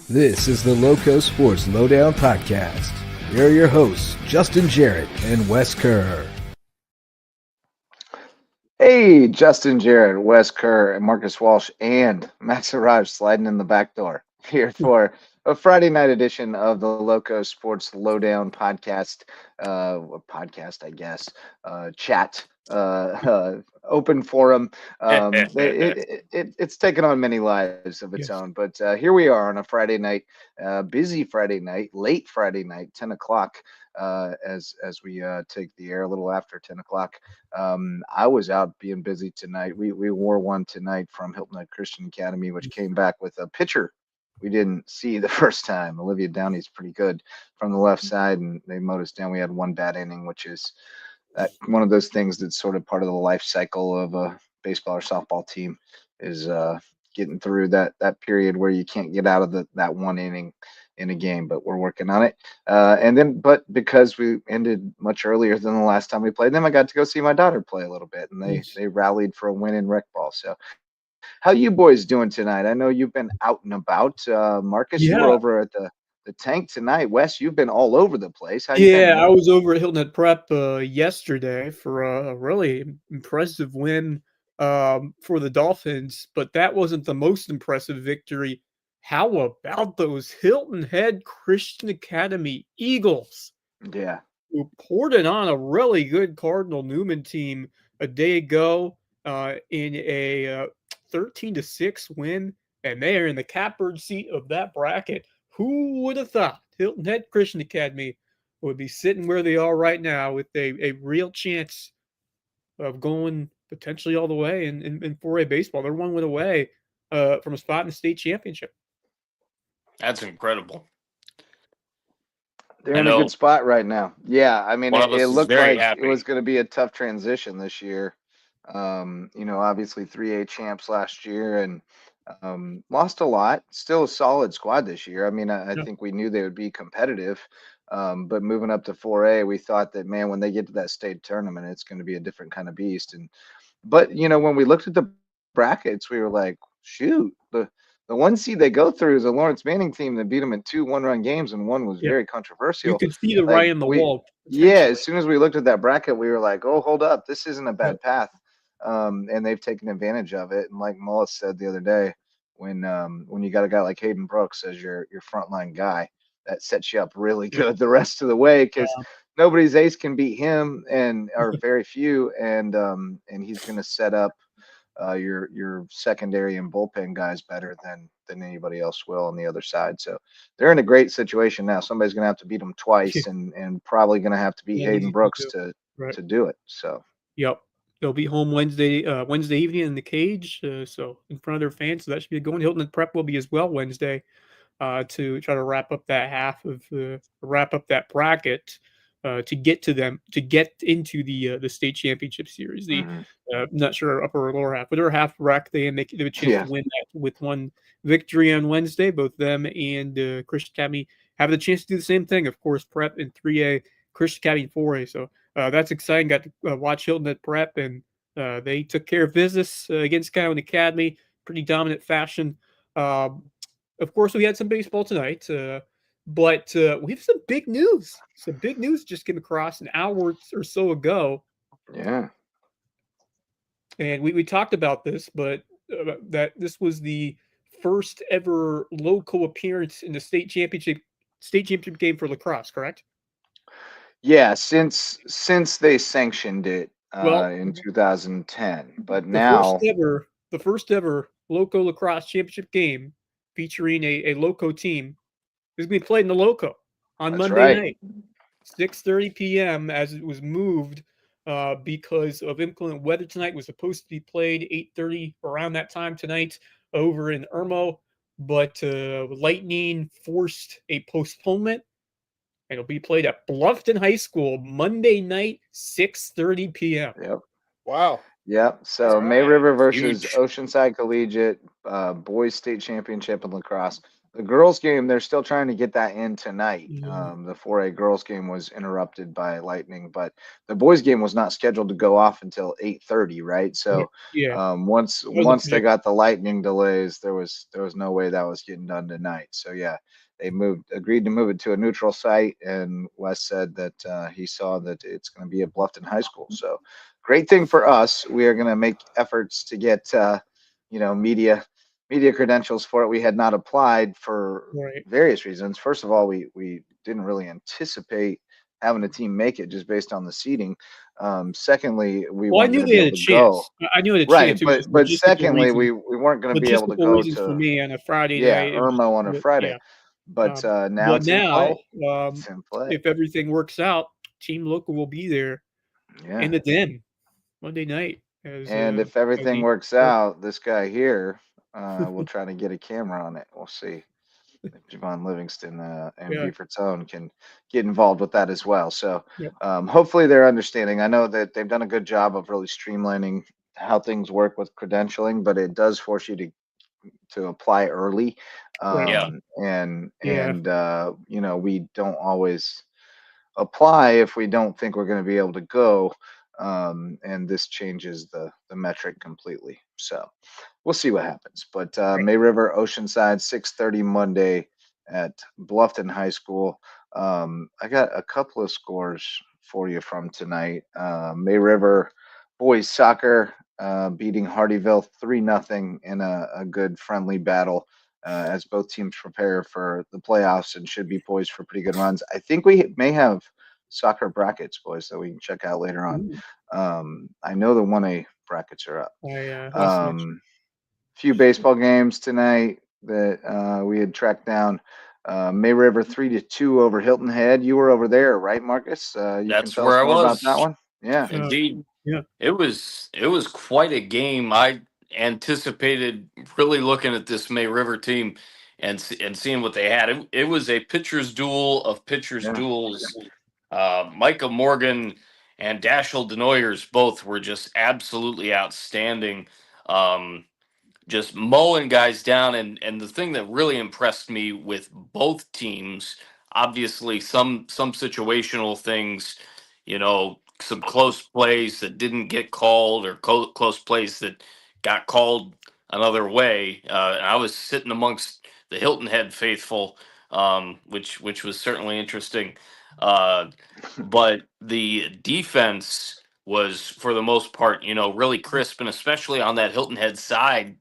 This is the LowcoSports Lowdown podcast. Here are your hosts, Justin Jarrett and Wes Kerr. Hey, Justin Jarrett, Wes Kerr, and Marcus Walsh, and Matt Siraj sliding in the back door here for a Friday night edition of the LowcoSports Lowdown podcast, chat, open forum. It's taken on many lives of its own, but here we are on a Friday night, busy Friday night, late Friday night, 10 o'clock, as we take the air a little after 10 o'clock. I was out being busy tonight. We wore one tonight from Hilton Head Christian Academy, which came back with a pitcher we didn't see the first time. Olivia Downey's pretty good from the left side, and they mowed us down. We had one bad inning, which is one of those things that's sort of part of the life cycle of a baseball or softball team, is getting through that period where you can't get out of that one inning in a game, but we're working on it. But because we ended much earlier than the last time we played them, I got to go see my daughter play a little bit, and they rallied for a win in rec ball. So how you boys doing tonight? I know you've been out and about. Marcus, you were over at the tank tonight. Wes, you've been all over the place. How you been? I was over at Hilton Head Prep yesterday for a really impressive win for the Dolphins, but that wasn't the most impressive victory. How about those Hilton Head Christian Academy Eagles? Yeah. Who poured it on a really good Cardinal Newman team a day ago in a 13-6 win, and they are in the catbird seat of that bracket. Who would have thought Hilton Head Christian Academy would be sitting where they are right now with a real chance of going potentially all the way in 4A baseball? They're one win away from a spot in the state championship. That's incredible. They're in a good spot right now. Yeah, I mean, it looked like it was going to be a tough transition this year. Obviously 3A champs last year and lost a lot. Still a solid squad this year. I mean, I think we knew they would be competitive. But moving up to 4A, we thought that, man, when they get to that state tournament, it's going to be a different kind of beast. But when we looked at the brackets, we were like, shoot, the one seed they go through is a Lawrence Manning team that beat them in 2 one-run games, and one was very controversial. You could see the writing on the wall. Yeah, as soon as we looked at that bracket, we were like, oh, hold up, this isn't a bad path. And they've taken advantage of it. And like Mullis said the other day, when you got a guy like Hayden Brooks as your frontline guy, that sets you up really good the rest of the way, because nobody's ace can beat him, or very few, and he's going to set up your secondary and bullpen guys better than anybody else will on the other side. So they're in a great situation now. Somebody's going to have to beat them twice, and probably going to have to beat Hayden Brooks to do it. So they'll be home Wednesday evening in the cage, so in front of their fans. So that should be going. Hilton and Prep will be as well Wednesday to try to wrap up that bracket to get into the state championship series. Not sure upper or lower half, but they're half bracket. They have a chance to win that with one victory on Wednesday. Both them and Christian Academy have the chance to do the same thing. Of course, Prep in 3A, Christian Academy in 4A. So that's exciting. Got to watch Hilton at Prep, and they took care of business against Skyline Academy, pretty dominant fashion. Of course, we had some baseball tonight, but we have some big news. Some big news just came across an hour or so ago. Yeah. And we talked about this, but that this was the first ever Lowco appearance in the state championship game for lacrosse, correct? Yeah, since they sanctioned it in 2010, but now the first ever Lowco lacrosse championship game featuring a Lowco team is going to be played in the Lowco on Monday night, 6:30 p.m. as it was moved because of inclement weather tonight. It was supposed to be played 8:30 around that time tonight over in Irmo, but lightning forced a postponement. and it'll be played at Bluffton High School Monday night, 6:30 p.m. Yep. Wow. Yep. So All May right. River versus Huge. Oceanside Collegiate, boys state championship in lacrosse. The girls game, they're still trying to get that in tonight. The 4A girls game was interrupted by lightning, but the boys game was not scheduled to go off until 8:30, right? So once they got the lightning delays, there was no way that was getting done tonight. So yeah, they agreed to move it to a neutral site, and Wes said that he saw that it's going to be at Bluffton High School. So great thing for us. We are going to make efforts to get media credentials for it. We had not applied for various reasons. First of all, we didn't really anticipate having a team make it just based on the seeding. Secondly, we weren't going to be able to go. I knew it had a Right, chance. but secondly, we weren't going to be able to go reasons to for me on a Friday night. Irmo on a Friday. Yeah. But now it's in play. It's in play. If everything works out, Team Local will be there in the den Monday night. And if everything works out, this guy here will try to get a camera on it. We'll see if Javon Livingston and Beaufort's Own can get involved with that as well. So hopefully they're understanding. I know that they've done a good job of really streamlining how things work with credentialing, but it does force you to apply early. And we don't always apply if we don't think we're going to be able to go. And this changes the metric completely. So we'll see what happens. But May River Oceanside, 6:30 Monday at Bluffton High School. I got a couple of scores for you from tonight. May River boys soccer beating Hardyville 3-0 in a good friendly battle. As both teams prepare for the playoffs and should be poised for pretty good runs. I think we may have soccer brackets, boys, that we can check out later on. I know the 1A brackets are up. Few baseball games tonight that we had tracked down. May River 3-2 over Hilton Head. You were over there, right, Marcus? That's where I was. About that one. Yeah, indeed. It was quite a game. I anticipated really looking at this May River team and seeing what they had. It was a pitcher's duel of pitcher's duels. Micah Morgan and Dashel Denoyers both were just absolutely outstanding. Just mowing guys down. And the thing that really impressed me with both teams, obviously some situational things, some close plays that didn't get called or close plays that got called another way. And I was sitting amongst the Hilton Head faithful, which was certainly interesting. But the defense was, for the most part, really crisp, and especially on that Hilton Head side.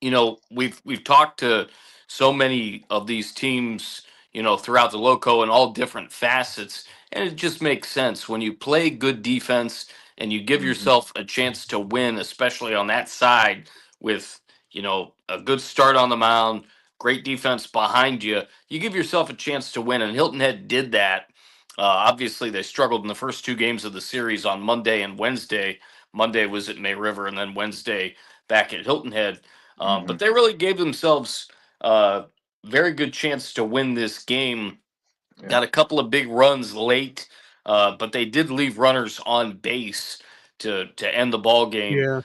We've talked to so many of these teams, throughout the Lowco in all different facets, and it just makes sense when you play good defense and you give yourself a chance to win, especially on that side with, a good start on the mound, great defense behind you. You give yourself a chance to win, and Hilton Head did that. Obviously, they struggled in the first two games of the series on Monday and Wednesday. Monday was at May River, and then Wednesday back at Hilton Head. But they really gave themselves a very good chance to win this game. Got a couple of big runs late, but they did leave runners on base to end the ball game,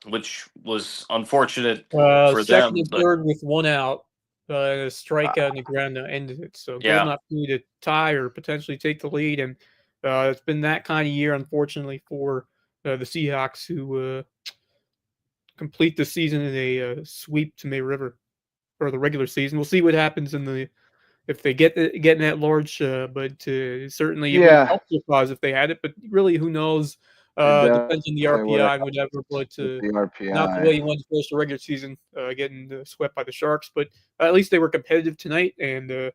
which was unfortunate for second them. and third with one out, a strikeout in the ground that ended it. So good enough to tie or potentially take the lead. And it's been that kind of year, unfortunately, for the Seahawks, who complete the season in a sweep to May River for the regular season. We'll see what happens if they get in that large, but certainly it would help their cause if they had it. But really, who knows? Depends on the RPI and whatever. But the RPI, not the way you want to finish the regular season, getting swept by the Sharks. But at least they were competitive tonight, and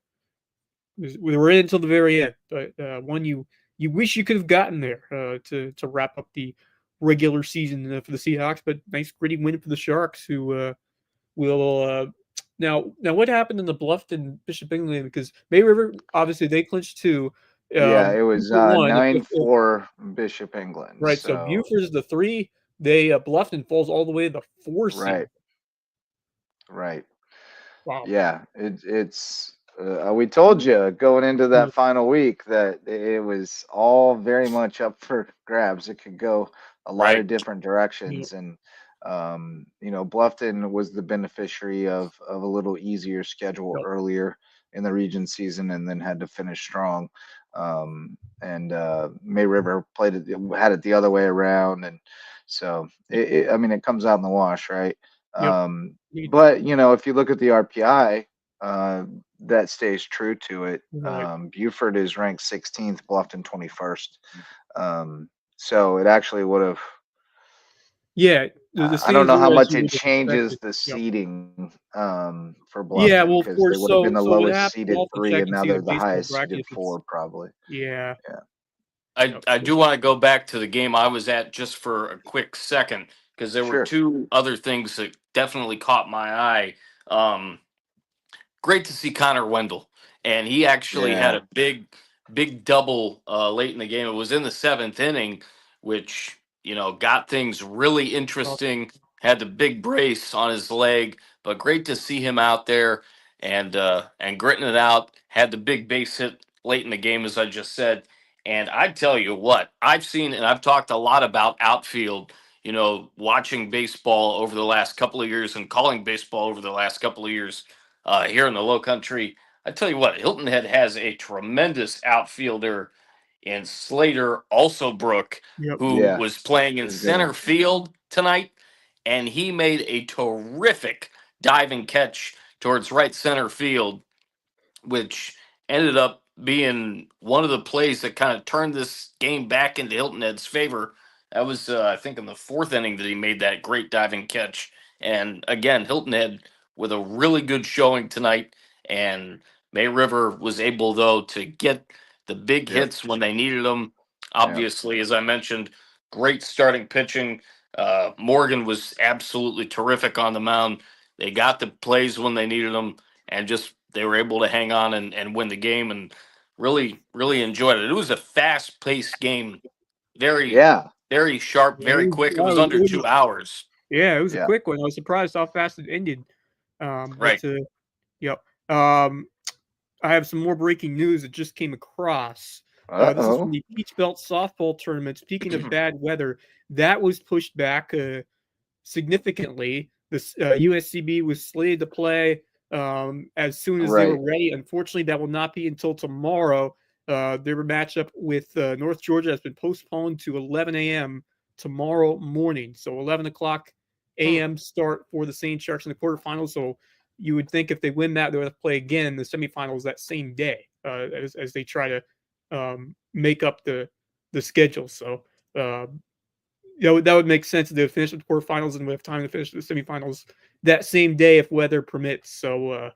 we were in until the very end. But one you wish you could have gotten there to wrap up the regular season for the Seahawks, but nice gritty win for the Sharks, who will now what happened in the Bluffton Bishop England, because May River obviously they clinched two. It was 9-4 Bishop England. Right, so Buford is the 3. They Bluffton falls all the way to the 4 seed. Right. Wow. Yeah, it's We told you going into that final week that it was all very much up for grabs. It could go a lot of different directions, and Bluffton was the beneficiary of a little easier schedule earlier in the region season, and then had to finish strong. And May River had it the other way around, and so it comes out in the wash, right? But if you look at the RPI, that stays true to it. Buford is ranked 16th, Bluffton 21st. So it actually would have. Yeah, I don't know how much it changes the seeding for Bluffton, because they would have been the lowest seeded 3, and now they're the highest seeded 4, probably. Yeah. I do want to go back to the game I was at just for a quick second, because there were 2 other things that definitely caught my eye. Great to see Connor Wendell, and he actually had a big double late in the game. It was in the 7th inning, which got things really interesting. Had the big brace on his leg, but great to see him out there and gritting it out. Had the big base hit late in the game, as I just said. And I tell you what, I've seen, and I've talked a lot about outfield. Watching baseball over the last couple of years and calling baseball over the last couple of years here in the Low Country. I tell you what, Hilton Head has a tremendous outfielder in Slater Alsobrook, who was playing in center field tonight, and he made a terrific diving catch towards right center field, which ended up being one of the plays that kind of turned this game back into Hilton Head's favor. That was, I think, in the 4th inning that he made that great diving catch. And again, Hilton Head with a really good showing tonight. And May River was able, though, to get the big hits when they needed them. Obviously, as I mentioned, great starting pitching. Morgan was absolutely terrific on the mound. They got the plays when they needed them, and just they were able to hang on and win the game, and really, really enjoyed it. It was a fast-paced game, very sharp, very quick. It was under 2 hours. Yeah, it was a quick one. I was surprised how fast it ended. Right. I have some more breaking news that just came across. This is from the Peach Belt softball tournament. Speaking of bad weather, that was pushed back significantly. The USCB was slated to play as soon as they were ready. Unfortunately, that will not be until tomorrow. Their matchup with North Georgia has been postponed to 11 a.m. tomorrow morning. So 11 o'clock a.m. start for the St. Sharks in the quarterfinals. So you would think if they win that, they would have to play again in the semifinals that same day as they try to make up the schedule. So that would make sense if they finish the quarterfinals and we have time to finish the semifinals that same day if weather permits. So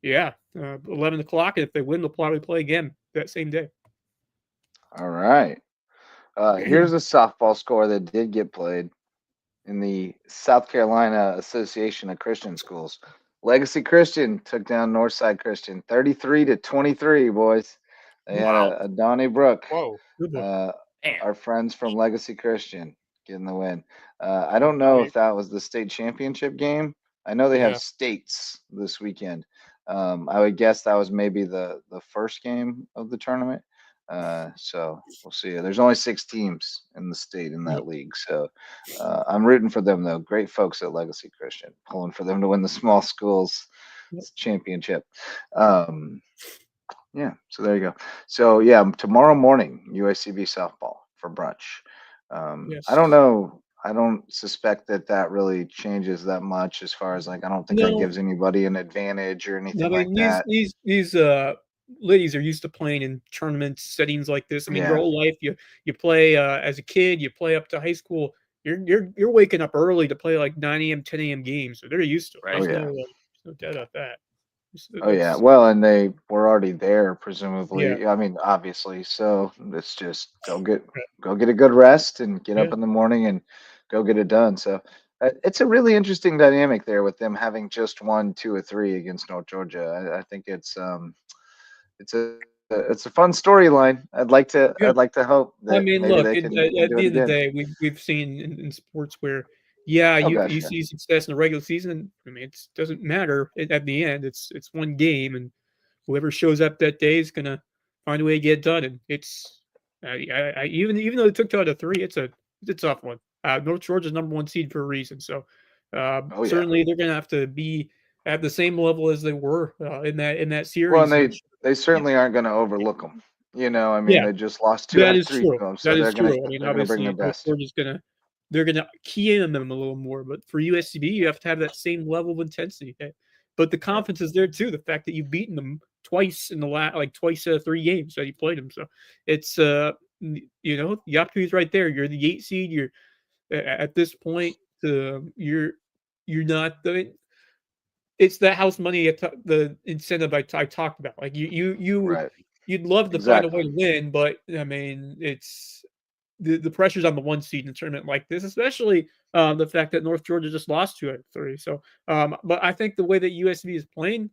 11 o'clock, and if they win, they'll probably play again that same day. All right. Here's a softball score that did get played in the South Carolina Association of Christian Schools. Legacy Christian took down Northside Christian 33-23, boys. They had a Donnie Brook. Our friends from Legacy Christian getting the win. I don't know if that was the state championship game. I know they have states this weekend. I would guess that was maybe the first game of the tournament. So we'll see. There's only 6 teams in the state in that league. So I'm rooting for them, though. Great folks at Legacy Christian, pulling for them to win the small schools championship. So there you go. So tomorrow morning, UICB softball for brunch. I don't know. I don't suspect that really changes that much as far as I don't think that gives anybody an advantage or anything like that. These ladies are used to playing in tournament settings like this. I mean, your whole life you play as a kid, you play up to high school. You're waking up early to play 9 a.m., 10 a.m. games, so they're used to it. Right. There's no doubt about that. Well, and they were already there, presumably. I mean, obviously. So it's just go get a good rest and get up in the morning and go get it done. So it's a really interesting dynamic there with them having just won 2 or 3 against North Georgia. I think it's a fun storyline. I'd like to hope that I mean, maybe look, they at can the do end it of the again. day, we've seen in sports where you see success in the regular season. I mean, it doesn't matter at the end. It's one game, and whoever shows up that day is gonna find a way to get it done. And it's even though it took out of 3, it's a tough one. North Georgia's #1 seed for a reason. So Oh yeah. certainly they're gonna have to be at the same level as they were in that Well, and series. they Yeah, certainly aren't going to overlook them. I mean, yeah, they just lost 2 that out of is 3 to true. them, so That they're is true. gonna I mean, they're gonna bring their obviously, North best. Georgia's they're gonna key in on them a little more, but for USCB, you have to have that same level of intensity. But the Yeah. confidence is there too. The fact that you've beaten them twice in the twice 3 games that you played them, so it's the opportunity's right there. You're the 8 seed. You're at this point, you're not the. It's the house money, the incentive I talked about. Like Right. you'd love to find a way Exactly. to win, but I mean, it's the pressure's on the 1 seed in a tournament like this, especially the fact that North Georgia just lost 2 out of 3. So, but I think the way that USB is playing,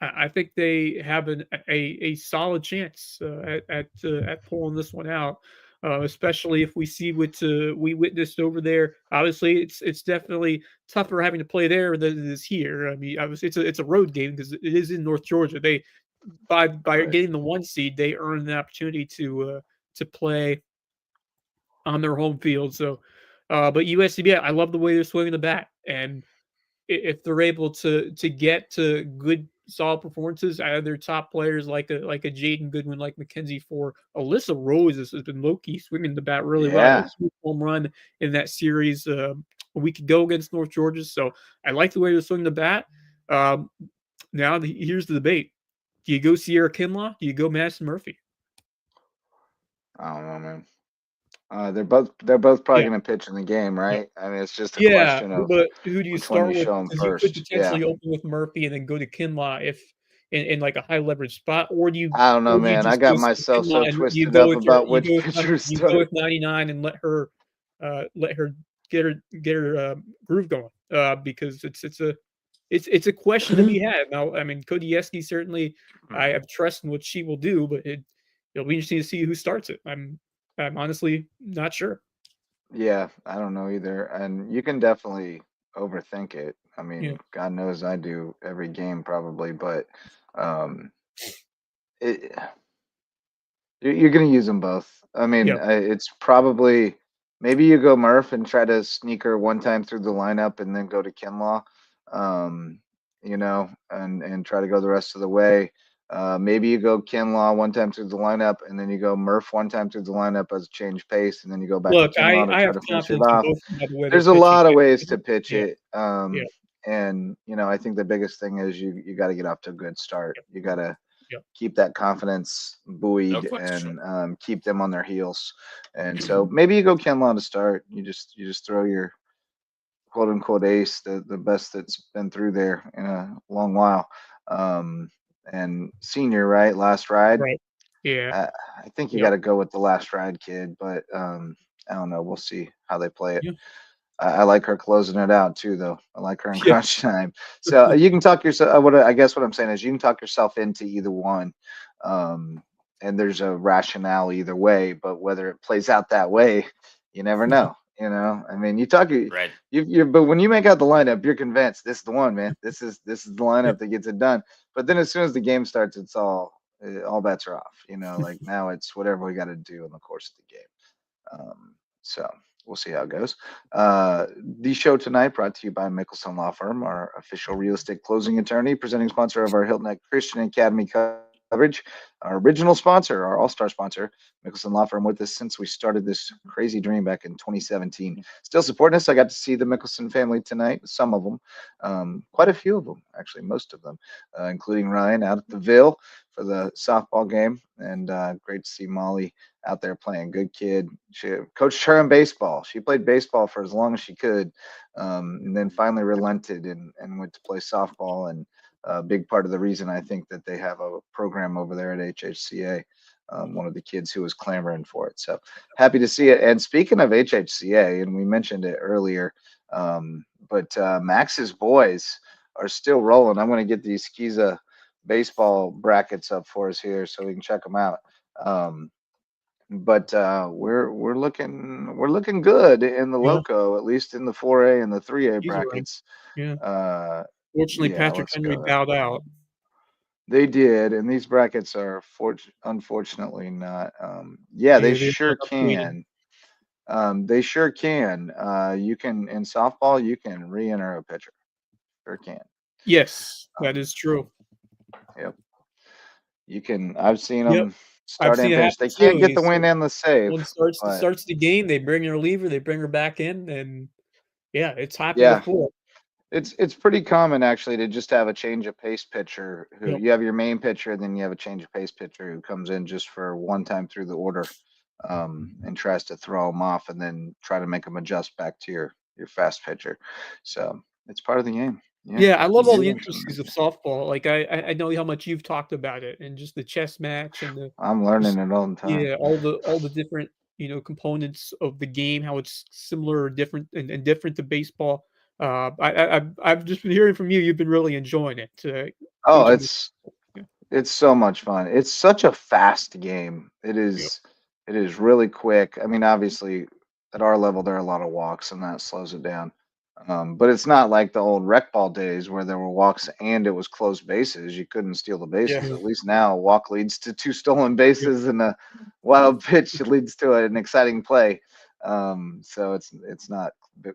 I think they have a solid chance at pulling this one out. Especially if we see what we witnessed over there. Obviously, it's definitely tougher having to play there than it is here. I mean, obviously, it's a road game because it is in North Georgia. They by Right. getting the 1 seed, they earn the opportunity to play on their home field. So, but USCB, I love the way they're swinging the bat, and if they're able to get to good solid performances out of their top players like a Jaden Goodwin, like Mackenzie Ford, Alyssa Rose has been low key swinging the bat really well. Yeah. It's a home run in that series a week ago against North Georgia. So I like the way they're swinging the bat. Um, now here's the debate: do you go Sierra Kinlaw? Do you go Madison Murphy? I don't know, man. They're both probably Yeah, going to pitch in the game, yeah. right? I mean, it's just a Yeah, question of but who do you which one you start with? show them Because you could first. Yeah. potentially open with Murphy and then go to Kinlaw if in like a high leverage spot, I don't know, or do you man. I just go got myself so Kinlaw and twisted up about which pitcher to you go start. with 99 and let her get her groove going? Because it's a question to be had. Now, I mean, Kodieski certainly I have trust in what she will do, but it'll be interesting to see who starts it. I'm honestly not sure. Yeah, I don't know either. And you can definitely overthink it. I Yeah, mean, God knows I do every game probably, but um, it, you're going to use them both. I mean, yeah. it's probably maybe you go Murph and try to sneak her one time through the lineup and then go to Kinlaw, um, and try to go the rest of the way. Maybe you go Kinlaw one time through the lineup and then you go Murph one time through the lineup as a change pace and then you go back to Look, Kinlaw to I try have to finish it confidence in off. both of them by the way they're There's a pitching. lot of ways to pitch Yeah, it. yeah, And I think the biggest thing is you got to get off to a good start. yeah, You got to yeah, keep that confidence No buoyed question. and keep them on their heels. And so maybe you go Kenlon to start. You just throw your quote unquote ace, the best that's been through there in a long while. Um, and senior, right? Last ride. right. Yeah, I think you yep, got to go with the last ride kid, but I don't know. We'll see how they play it. yeah, I like her closing it out too, though. I like her in yeah, crunch time. So you can talk yourself. I guess what I'm saying is you can talk yourself into either one, um, and there's a rationale either way. But whether it plays out that way, you never know. I mean, Right. but when you make out the lineup, you're convinced this is the one, man. This is the yeah, lineup that gets it done. But then as soon as the game starts, it's all bets are off. Like now it's whatever we got to do in the course of the game. So we'll see how it goes. The show tonight brought to you by Mickelson Law Firm, our official real estate closing attorney, presenting sponsor of our Hilton Head Christian Academy coverage. Our original sponsor, our all-star sponsor, Mickelson Law Firm, with us since we started this crazy dream back in 2017. Still supporting us. I got to see the Mickelson family tonight, some of them, quite a few of them, actually, most of them, including Ryan out at the Ville for the softball game. And great to see Molly out there playing. Good kid. She coached her in baseball. She played baseball for as long as she could, and then finally relented and went to play softball. And a big part of the reason I think that they have a program over there at HHCA. One of the kids who was clamoring for it. So happy to see it. And speaking of HHCA, and we mentioned it earlier, but Max's boys are still rolling. I'm going to get these Skiza baseball brackets up for us here so we can check them out. But we're looking good in the yeah. Loco, at least in the 4A and the 3A He's right. brackets. Yeah. Uh, Fortunately, yeah, Patrick let's Henry go there. bowed out. They did, and these brackets are unfortunately not. Yeah, they they're sure not updated. can. They sure can. You can in softball, you can re-enter a pitcher. Sure can. Yes, that Um, is true. yep, you can. I've seen Yep, them I've start seen and it finish. happen They can't too. get the win and the save, One but starts the game, they bring their reliever, they bring her back in, and yeah, it's happened yeah, before. it's pretty common actually to just have a change of pace pitcher who Yep. you have your main pitcher, and then you have a change of pace pitcher who comes in just for one time through the order, and tries to throw them off, and then try to make them adjust back to your fast pitcher. So it's part of the game. Yeah, Yeah, I you love all do the have some. intricacies of softball. Like I know how much you've talked about it, and just the chess match and the I'm learning just it all the time. yeah, all the different components of the game, how it's similar or different and different to baseball. I've just been hearing from you. You've been really enjoying it, Oh, coaching. it's so much fun. It's such a fast game. Yeah, It is really quick. I mean, obviously, at our level, there are a lot of walks, and that slows it down. But it's not like the old rec ball days where there were walks and it was closed bases. You couldn't steal the yeah, bases. At least now, a walk leads to two stolen bases, and a wild pitch leads to an exciting play. So it's not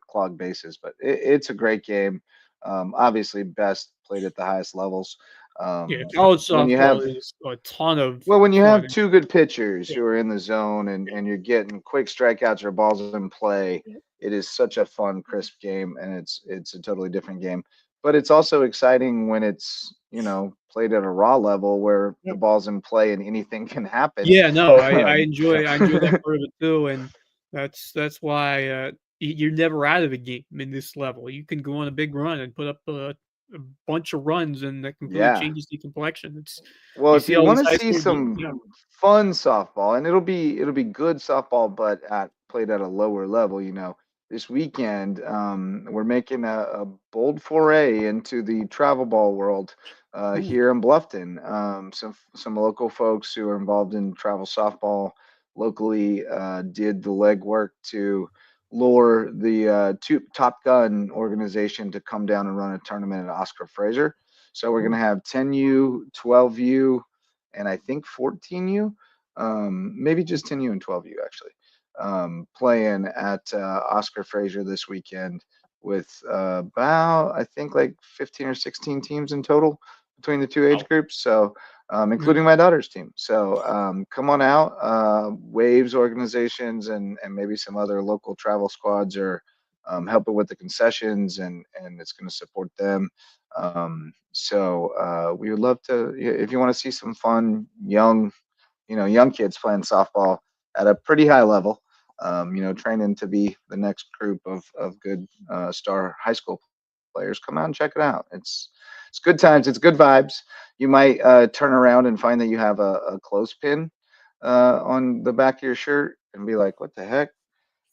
clogged bases, but it's a great game. Obviously, best played at the highest levels. yeah. College When you have softball is a ton of well, when you fun. have two good pitchers Yeah, who are in the zone, and you're getting quick strikeouts or balls in play, it is such a fun, crisp game, and it's a totally different game. But it's also exciting when it's played at a raw level where yeah. the ball's in play and anything can happen. Yeah, no, So I enjoy that part of it too, and that's why you're never out of a game in this level. You can go on a big run and put up a bunch of runs, and that completely yeah. changes the complexion. It's Well, you if see you all want these to high see school games. some Yeah, fun softball, and it'll be good softball, but at played at a lower level, this weekend, we're making a bold foray into the travel ball world ooh, here in Bluffton. Some local folks who are involved in travel softball locally did the legwork to lure the Top Gun organization to come down and run a tournament at Oscar Fraser. So we're going to ooh, have 10U, 12U, and I think 14U, maybe just 10U and 12U actually, playing at Oscar Fraser this weekend with about, I think, like 15 or 16 teams in total between the two age wow. groups. So, including nice. my daughter's team. So, come on out. Waves organizations and maybe some other local travel squads are helping with the concessions, and it's going to support them. So we would love to, if you want to see some fun, young kids playing softball at a pretty high level, training to be the next group of good star high school players, come out and check it out. It's good times. It's good vibes. You might turn around and find that you have a clothespin on the back of your shirt and be like, what the heck?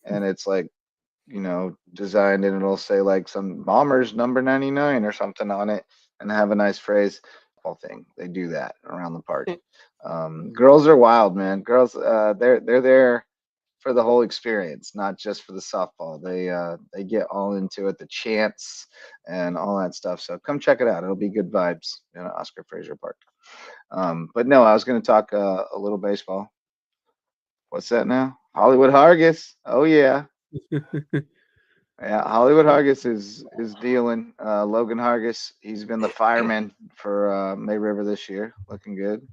And it's like, designed, and it'll say like some Bombers number 99 or something on it, and have a nice phrase. Whole thing. They do that around the park. Girls are wild, man. Girls, they're there for the whole experience, not just for the softball. They get all into it, the chants and all that stuff. So come check it out. It'll be good vibes in Oscar Fraser Park. But no, I was going to talk a little baseball. What's that now? Hollywood Hargis. Oh yeah. Yeah, Hollywood Hargis is dealing. Logan Hargis, he's been the fireman for May River this year, looking good.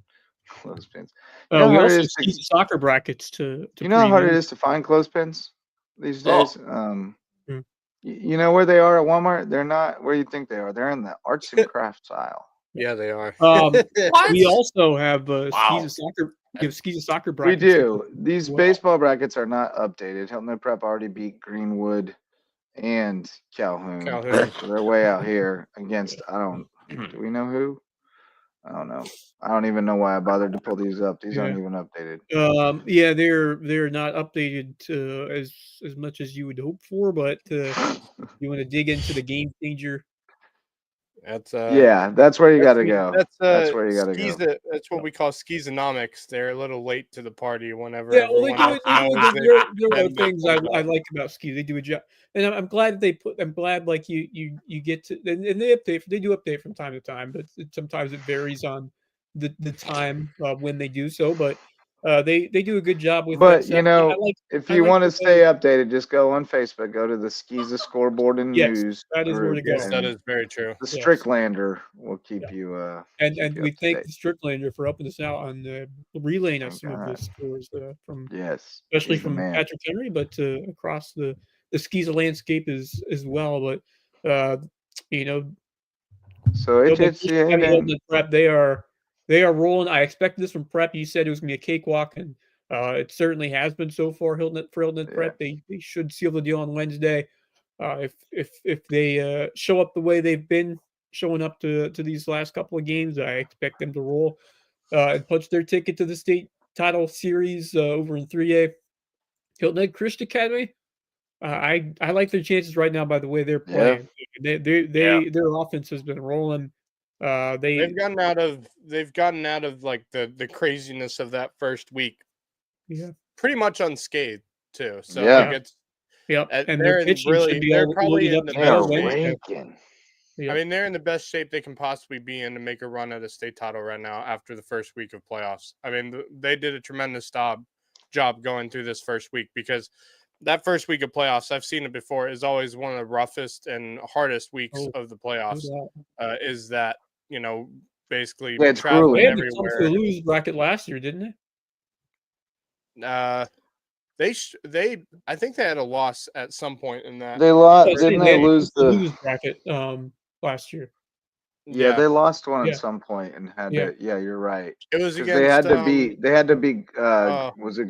Clothespins. You know how We hard it also is to see the soccer brackets to you know how hard it preview. is to find clothespins these days. Oh, Mm. You know where they are at Walmart? They're not where you think they are. They're in the arts and crafts aisle. Yeah, they are. what? We also have Wow. skis and soccer We brackets as do. These well. baseball brackets are not updated. Hilton Prep already beat Greenwood and Calhoun, Calhoun. so they're way out here against. Do we know who? I don't know. I don't even know why I bothered to pull these up. These Yeah. aren't even updated. Yeah, they're not updated as much as you would hope for, but you want to dig into the game changer That's that's where you got to go. That's where you got to go. That's what we call skizonomics. They're a little late to the party whenever Yeah, well, everyone else knows there are things I like about skis. They do a job, and I'm glad that they put. I'm glad like you get to and they update. They do update from time to time, but sometimes it varies on the time when they do so. But they do a good job with that But stuff. And if I you like want to the way. stay updated, just go on Facebook. Go to the Skiza Scoreboard and Yes, News that is where group, to go. Yes, that and is very true. the Yes. Stricklander will keep Yeah. you And we up to thank date. the Stricklander for helping us out on relaying us Thank some of the God. scores from Yes, especially he's the from man. Patrick Henry, but across the Skiza landscape as well. But you know, So HHCA Hilton then, and Prep, they are rolling. I expected this from Prep. You said it was gonna be a cakewalk, and it certainly has been so far. Hilton and yeah. Prep, they should seal the deal on Wednesday. If they show up the way they've been showing up to these last couple of games, I expect them to roll and punch their ticket to the state title series over in 3A. Hilton Head Christian Academy. I like their chances right now by the way they're playing. Their offense has been rolling. They've gotten out of like the craziness of that first week pretty much unscathed too. So Yeah. like it's and they're their pitching really should be they're all probably loaded in up the and they are best shape. raking. I mean, they're in the best shape they can possibly be in to make a run at a state title right now after the first week of playoffs. I mean, they did a tremendous job going through this first week because that first week of playoffs, I've seen it before, is always one of the roughest and hardest weeks of the playoffs. Is that, basically Yeah, it's traveling They had to come everywhere. to lose bracket last year, didn't they? I think they had a loss at some point in that. They lost. Didn't they lose the lose bracket last year? Yeah, they lost one Yeah. at some point and had Yeah. to. Yeah, you're right. It was Because against. they had to be. They had to be. Was it?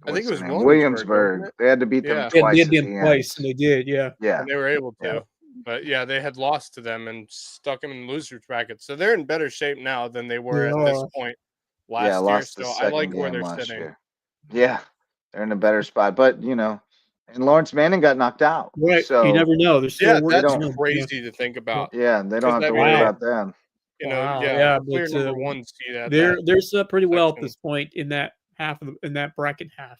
I think it was Williamsburg. wasn't it? They had to beat them Yeah, twice they at had the them twice, end. and they did. Yeah. Yeah, And they were able to. Yeah. But yeah, they had lost to them and stuck them in the losers bracket. So they're in better shape now than they were They at this are. point yeah, last year. lost the So I second like where game they're last sitting. year. Yeah, they're in a better spot, but and Lawrence Manning got knocked out. Right. So you never know. There's still work that's to do. crazy to think about. Yeah, they don't have Because to I worry mean, about them. Yeah, clear but number one seed at they're set up pretty well at section. this point in that bracket half.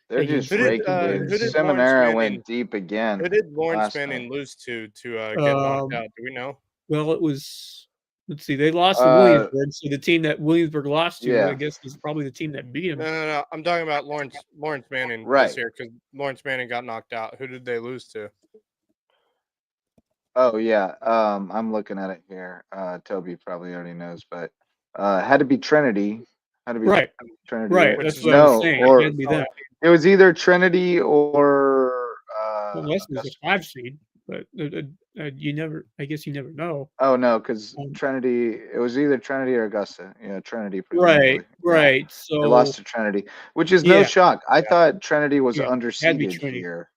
They're just raking, dude. who did Lawrence Seminara Manning- went deep again. Who did Lawrence last Manning night. lose to get knocked out? Do we know? Well, it was. Let's see. They lost to Williamsburg, so the team that Williamsburg lost to, Yeah. I guess, is probably the team that beat him. No. I'm talking about Lawrence Manning Right. this year because Lawrence Manning got knocked out. Who did they lose to? Oh yeah, I'm looking at it here. Toby probably already knows, but had to be Trinity. Had to be Right. Trinity. Right. Which That's is what I was saying. or It had to be them. it was either Trinity or Unless it was a 5 seed, but you never. I guess you never know. oh no, because Trinity. It was either Trinity or Augusta. Yeah, Trinity. Right. presumably. Right. Yeah. So They lost to Trinity, which is no Yeah. shock. I thought Trinity was Yeah, had to be underseeded Trinity. here.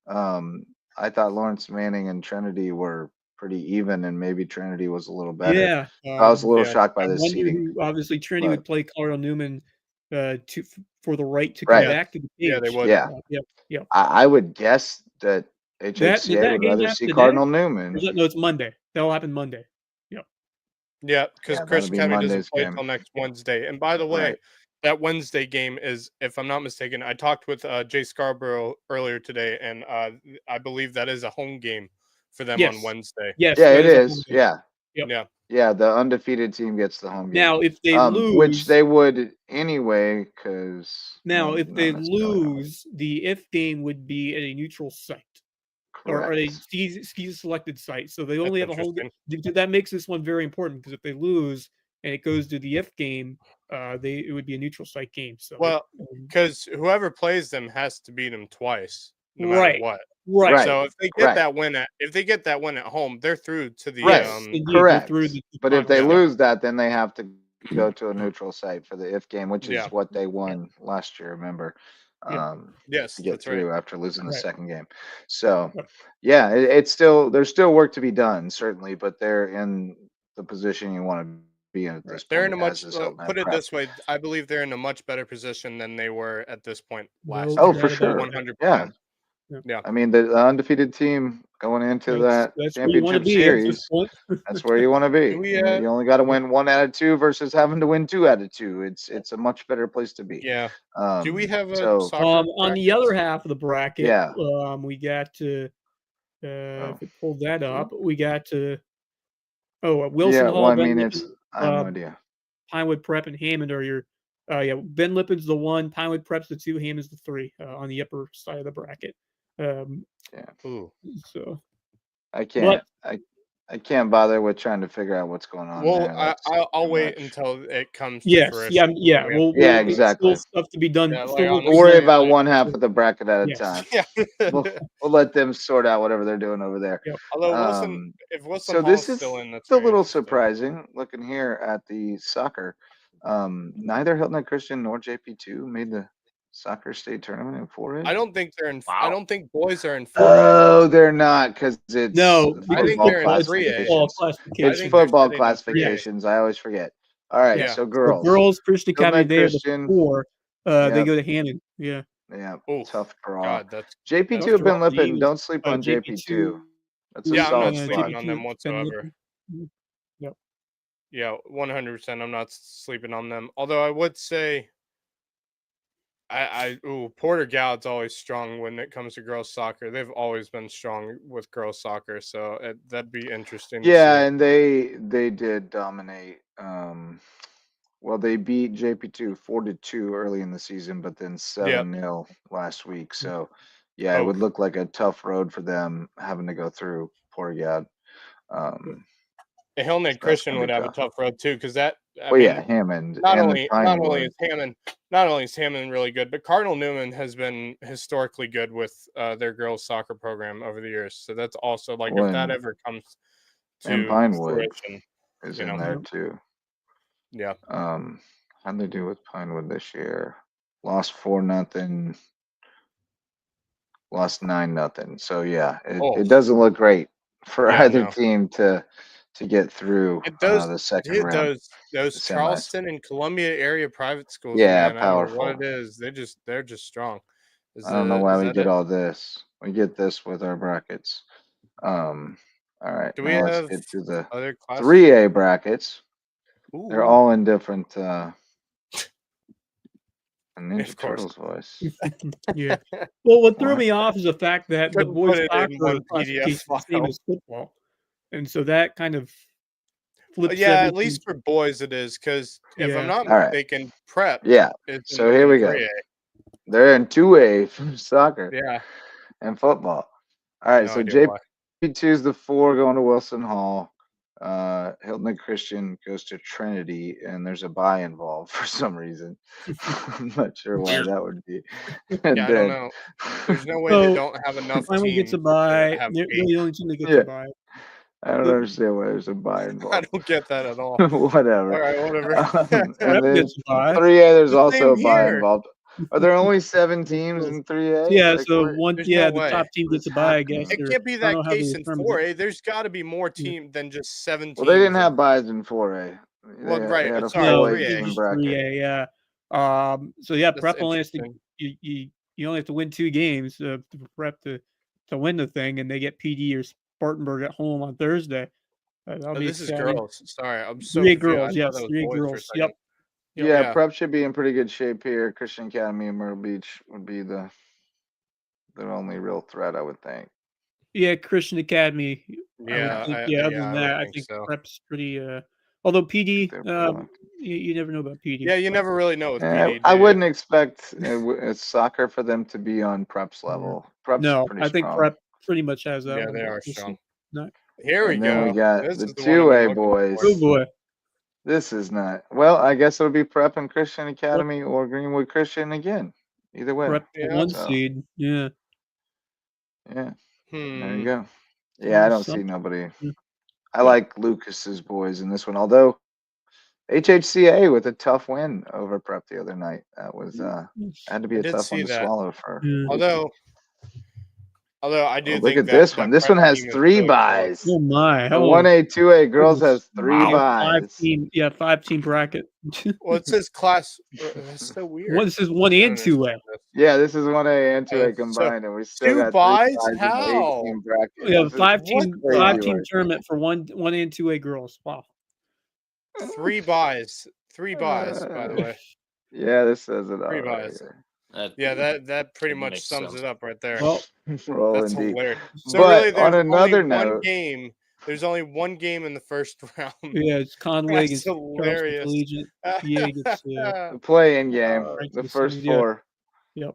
I thought Lawrence Manning and Trinity were pretty even, and maybe Trinity was a little better. Yeah. I was a little shocked by I this wonder seeding. who. Obviously, Trinity but- would play Carl Newman for the right to come Right. back to the Yeah, cage. they would. Yeah. I would guess that HHCA that would game rather happen see today? Cardinal Newman. No, it's Monday. That'll happen Monday. Yeah, because Yeah, Chris that'll be Academy doesn't Monday's play game. until next Wednesday. And by the way, Right. that Wednesday game is, if I'm not mistaken, I talked with Jay Scarborough earlier today, and I believe that is a home game for them on Wednesday. Yes. Yeah, that it a home is. game. Yeah. Yep. Yeah. Yeah, the undefeated team gets the home game. Now, if they lose, which they would anyway, because if they lose, the if game would be at a neutral site. Or a ski selected site. So they only have a home game. That makes this one very important because if they lose and it goes to the if game, it would be a neutral site game. So because whoever plays them has to beat them twice, no matter what. Right. So if they get that win at home, they're through to the correct. Through the but if they lose that, then they have to go to a neutral site for the if game, which is what they won last year. Remember? Yes, to get that's through right. after losing the second game. So yeah, it's still there's still work to be done, certainly, but they're in the position you want to be in at this point. They're in a much put it this way, I believe they're in a much better position than they were at this point last year. Oh, for sure. 100%. Yeah. I mean, the undefeated team going into that That's where you want to championship be at this series, point. that's where you want to be. Do we, You only got to win 1 out of 2 versus having to win 2 out of 2. It's a much better place to be. Yeah. Do we have a So soccer On the other half of the bracket, Yeah. we got to if it pulled that Who? up, we got to Wilson yeah, Hall, well, I Ben mean, Lippen, I have no idea. Pinewood Prep, and Hammond are your Ben Lippen's the 1, Pinewood Prep's the 2, Hammond's the 3 on the upper side of the bracket. Ooh. So I can't bother with trying to figure out what's going on Well, there. That's I'll too wait much. until it comes to yes, fruition. yeah. We Yeah, There's exactly. still stuff to be done. Yeah, like still on work the to be We'll worry done. about one half of the bracket at a Yes. time. Yeah. We'll let them sort out whatever they're doing over there. Yep. Although if Wilson So Hall's this is still in, that's a very little interesting. surprising looking here at the soccer. Neither Hilton Head Christian nor JP2 made the soccer state tournament in 4A. I don't think they're in. Wow. I don't think boys are in 4A. Oh, they're not because it's No, I think football they're in 3A. football classifications. classification. It's think they're football sitting in 3A. classifications. I always forget. All right, Yeah. so So girls. girls, Christian Hilton Academy, Head they are the Christian. 4. They Yep. go to Hammond. Yeah. Yeah, Oof. tough draw. God, that's JP2 Tough have been draw for the Lippen. Eagles. Don't sleep on JP2. That's a Yeah, I'm not solid sleeping spot. on them Ben whatsoever. Lippen. Yep. Yeah, 100%. I'm not sleeping on them. Although I would say, Porter Gallant's always strong when it comes to girls soccer. They've always been strong with girls soccer, so that'd be interesting. Yeah, to see. and they did dominate. Well, they beat JP2 4-2 early in the season, but then 7-0 last week. So, yeah, it would look like a tough road for them having to go through Portugal. Hilton Head Christian would have a tough road too, because Hammond. Not only is Hammond really good, but Cardinal Newman has been historically good with their girls soccer program over the years. So that's also like if that ever comes to fruition, is in there too. Yeah. How'd they do with Pinewood this year? Lost 4-0. Lost 9-0. So yeah, it doesn't look great for either team to get through the second round. Those Charleston and Columbia area private schools, yeah, man, powerful. I don't know what it is. They're just strong. I don't know why we get all this. We get this with our brackets. All right. Do we now have let's get to the other classes? 3A brackets. Ooh. They're all in different Ninja Of course. Turtles voice. Yeah. Well, what threw me off is the fact that the Couldn't boys put it in soccer one PDF classification is the same file. as football, and so that kind of flips. Yeah, at everything. least for boys it is, because if I'm not All right. mistaken, prep. Yeah. is So in here we go. 3A. They're in 2A for soccer. Yeah. And football. All right. No So idea why. JP2 is the 4 going to Wilson Hall. Hilton Head Christian goes to Trinity, and there's a bye involved for some reason. I'm not sure why that would be. And Yeah, I don't know. There's no way they don't have enough Pinewood teams gets a bye. to have They're eight. the only team that gets a bye. I don't understand why there's a bye involved. I don't get that at all. Whatever. All right, whatever. And Prep then gets a bye. 3A, there's The also a same bye here. involved. Are there only 7 teams in 3A? Yeah, Like, so what- one, There's yeah, no the way. top team gets a What's bye. I happening? guess It or- can't be I don't that know how they case in determine 4A. There's got to be more team than just 7 teams. Well, they didn't have buys in 4A. Well, right, They had a sorry, full 3A. 18 just bracket. 3A, yeah. So yeah, That's prep only has to interesting. you only have to win 2 games for prep to win the thing, and they get PD or Spartanburg at home on Thursday. That'll be This is exciting. girls. Sorry, I'm so 3A confused. girls, I yes, thought that was 3A boys for a girls. second. Yep. Yeah, prep should be in pretty good shape here. Christian Academy and Myrtle Beach would be their only real threat, I would think. Yeah, Christian Academy. Yeah, other than that, I think so. prep's pretty. Although PD, They're you never know about PD. Yeah, you never really know with PD. I wouldn't expect soccer for them to be on prep's level. Prep's No, pretty I think strong. prep pretty much has that. Yeah, one, they but are we'll see. strong. Not- Here we And go. then we got This the is the one I've been 2A looking boys. for. Oh boy. This is not. Well, I guess it'll be Prep and Christian Academy or Greenwood Christian again. Either way. Prep Yeah. 1 So, seed. Yeah. yeah. There you Hmm. go. Yeah, I don't see Something. nobody. Yeah. I like Lucas's boys in this one, although HHCA with a tough win over Prep the other night. That was had to be I a did tough see one to that. swallow for. Yeah. Although I do Oh, look think at that this one. that This one prep has team is 3 really buys. Oh my. The Oh, 1A, 2A girls has 3 Wow. buys. 5-team bracket. Well, it says class. That's so weird. This is 1 and I don't 2A. understand this. Yeah, this is 1A and 2A So combined, and we still 2 got 3 buys? buys in the How? 8-team bracket. We have This is five crazy team work. tournament for one and 2A girls. Wow. 3 buys. 3 buys, by the way. Yeah, this says it all 3 right buys. here. Yeah, that pretty much makes sums sense. it up right there. Well, Rolling That's deep. hilarious. So But really, on there's another only one note, game. There's only one game in the first round. yeah, it's Conway That's against Charleston hilarious. Collegiate. PA gets the play-in game, the first yeah. 4. Yep.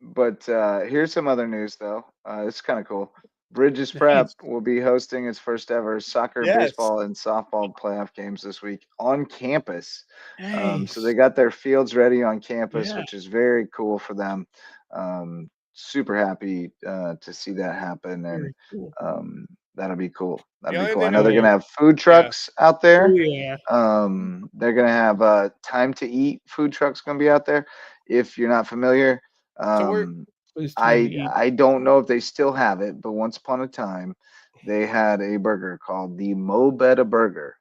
But here's some other news, though. It's kind of cool. Bridges Nice. Prep will be hosting its first ever soccer, Yes. baseball, and softball playoff games this week on campus. Nice. So they got their fields ready on campus, Yeah. which is very cool for them. Super happy to see that happen, and Very cool. that'll be cool. That'll The be only cool. I thing know they're I- gonna have food trucks out there. Oh yeah. They're gonna have time to eat food trucks gonna be out there. If you're not familiar, What is time to eat? I don't know if they still have it, but once upon a time, they had a burger called the Mo Betta Burger.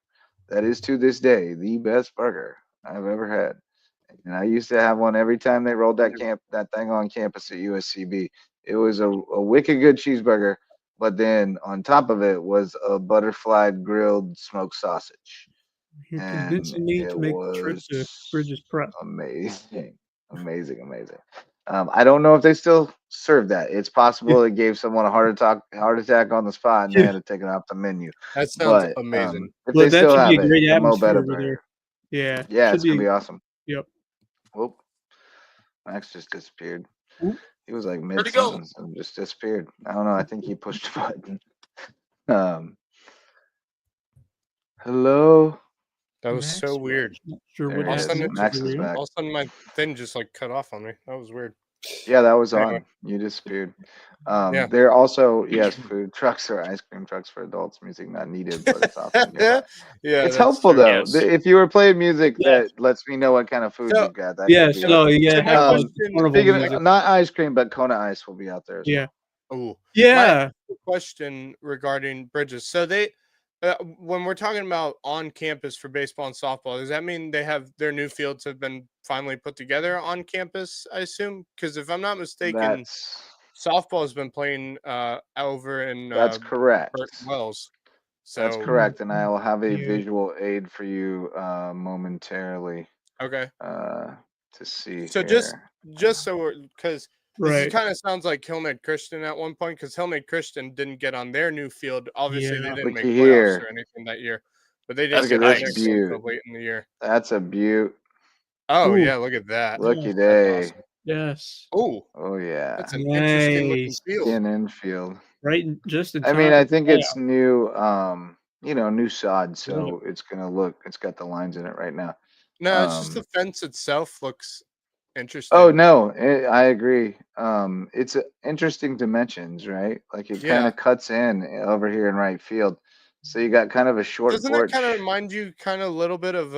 That is to this day the best burger I've ever had. And I used to have one every time they rolled that thing on campus at USCB. It was a wicked good cheeseburger, but then on top of it was a butterfly grilled smoked sausage. You're And convincing me it to make the trip to was Bridges Prep. amazing. I don't know if they still serve that. It's possible they gave someone a heart attack on the spot, and they had to take it off the menu. That sounds But amazing. if Well, they that still should be have a great it, the Mo atmosphere Betta over there. Burger. Yeah. Yeah, should it's gonna be awesome. Yep. Whoop. Max just disappeared. Oop. He was like Where'd he go? mid-sentence and just disappeared. I don't know. I think he pushed a button. Hello. That was so weird. Not sure There what he All is. of a happened. sudden, Max is back. all of a sudden, my thing just like cut off on me. That was weird. Yeah, that was Anyway. on. You disappeared. Yeah. There are also, yes, food trucks or ice cream trucks for adults. Music not needed, but it's awesome. Yeah, It's that's helpful true. though. Yes. If you were playing music Yes. that lets me know what kind of food So- you've got, that Yeah, could be so awesome. you gotta So my have like question- carnival Speaking music. of not ice cream, but Kona Ice will be out there as Yeah. Ooh. Yeah. Question regarding Bridges. So they, when we're talking about on campus for baseball and softball, does that mean they have their new fields have been finally put together on campus? I assume, because if I'm not mistaken, softball has been playing over in That's correct. Burt Wells. So That's correct, and I will have a Yeah. visual aid for you momentarily Okay. to see So here. just so we're because this Right. kind of sounds like Hillmed Christian at one point, because Hillmed Christian didn't get on their new field. Obviously, Yeah. they didn't make Looky playoffs here. or anything that year, but they That's didn't Look get at on this their field beaut. until late in the year. That's a beaut. Oh Ooh. yeah, look at that. Looky That's day. awesome. Yes. Oh, Oh yeah. that's an interesting looking Nice. field. In infield. Right just in I time. mean, for I think it's playoff. new, new sod, so it's got the lines in it right now. No, it's just the fence itself looks interesting. Oh no, I agree. It's interesting dimensions, right? Like it kind Yeah. of cuts in over here in right field, so you got kind of a short Doesn't porch. it kind of remind you kind of a little bit of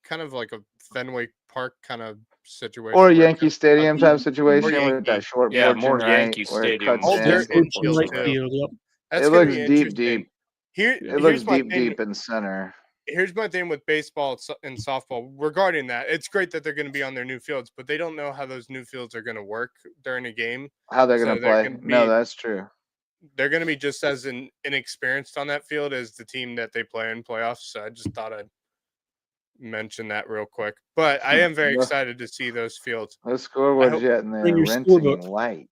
kind of like a Fenway Park kind of situation, Or a where it Yankee kind of Stadium cuts type in? situation Or with that Yankee. short Yeah, porch more and right Yankee where it Stadium. cuts Oh, in. their Porch and infield right too. field. Yep. That's It gonna looks be deep, interesting. deep. Here, It looks here's my deep, thing. deep in center. Here's my thing with baseball and softball regarding that. It's great that they're going to be on their new fields, but they don't know how those new fields are going to work during a game. How they're So gonna they're play? gonna No, be- that's true. They're going to be just as inexperienced on that field as the team that they play in playoffs. So I just thought I'd mention that real quick. But I am very No. excited to see those fields. No scoreboards hope- yet, and they're Bring your rinsing scorebook. light.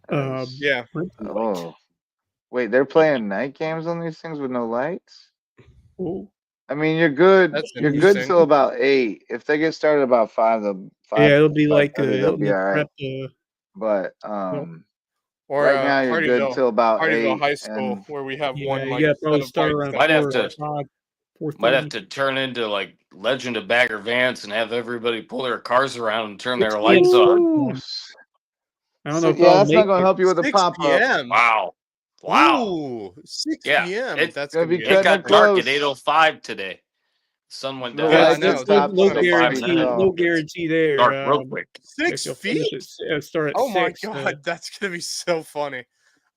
As- Yeah. Oh, wait, they're playing night games on these things with no lights? Oh. I mean, you're good. That's You're good interesting. till about 8. If they get started about 5, Yeah, it'll be like 5:30, they'll be Hilton all right. Prep. But Or right now you're good Hardyville, till about Hardyville 8. High School, And where we have Yeah, one you like gotta set probably of start lights around that Might have four to- o'clock, Might 4:30. have to turn into like Legend of Bagger Vance and have everybody pull their cars around and turn their 6 lights on. Ooh, I don't know if yeah, I'll that's not make going to it. help you with the 6 pop up. p.m. Wow. Wow. Ooh, 6 Yeah, p.m. it- That's Gonna gonna be be It cutting got it dark close. at 8:05 today. Sun went The down. Yeah, I lights know. just stopped No 6 feet. guarantee. So No guarantee there. Dark real quick. If 6 you'll finish feet. it, start at Oh my 6. god, that's gonna be so funny.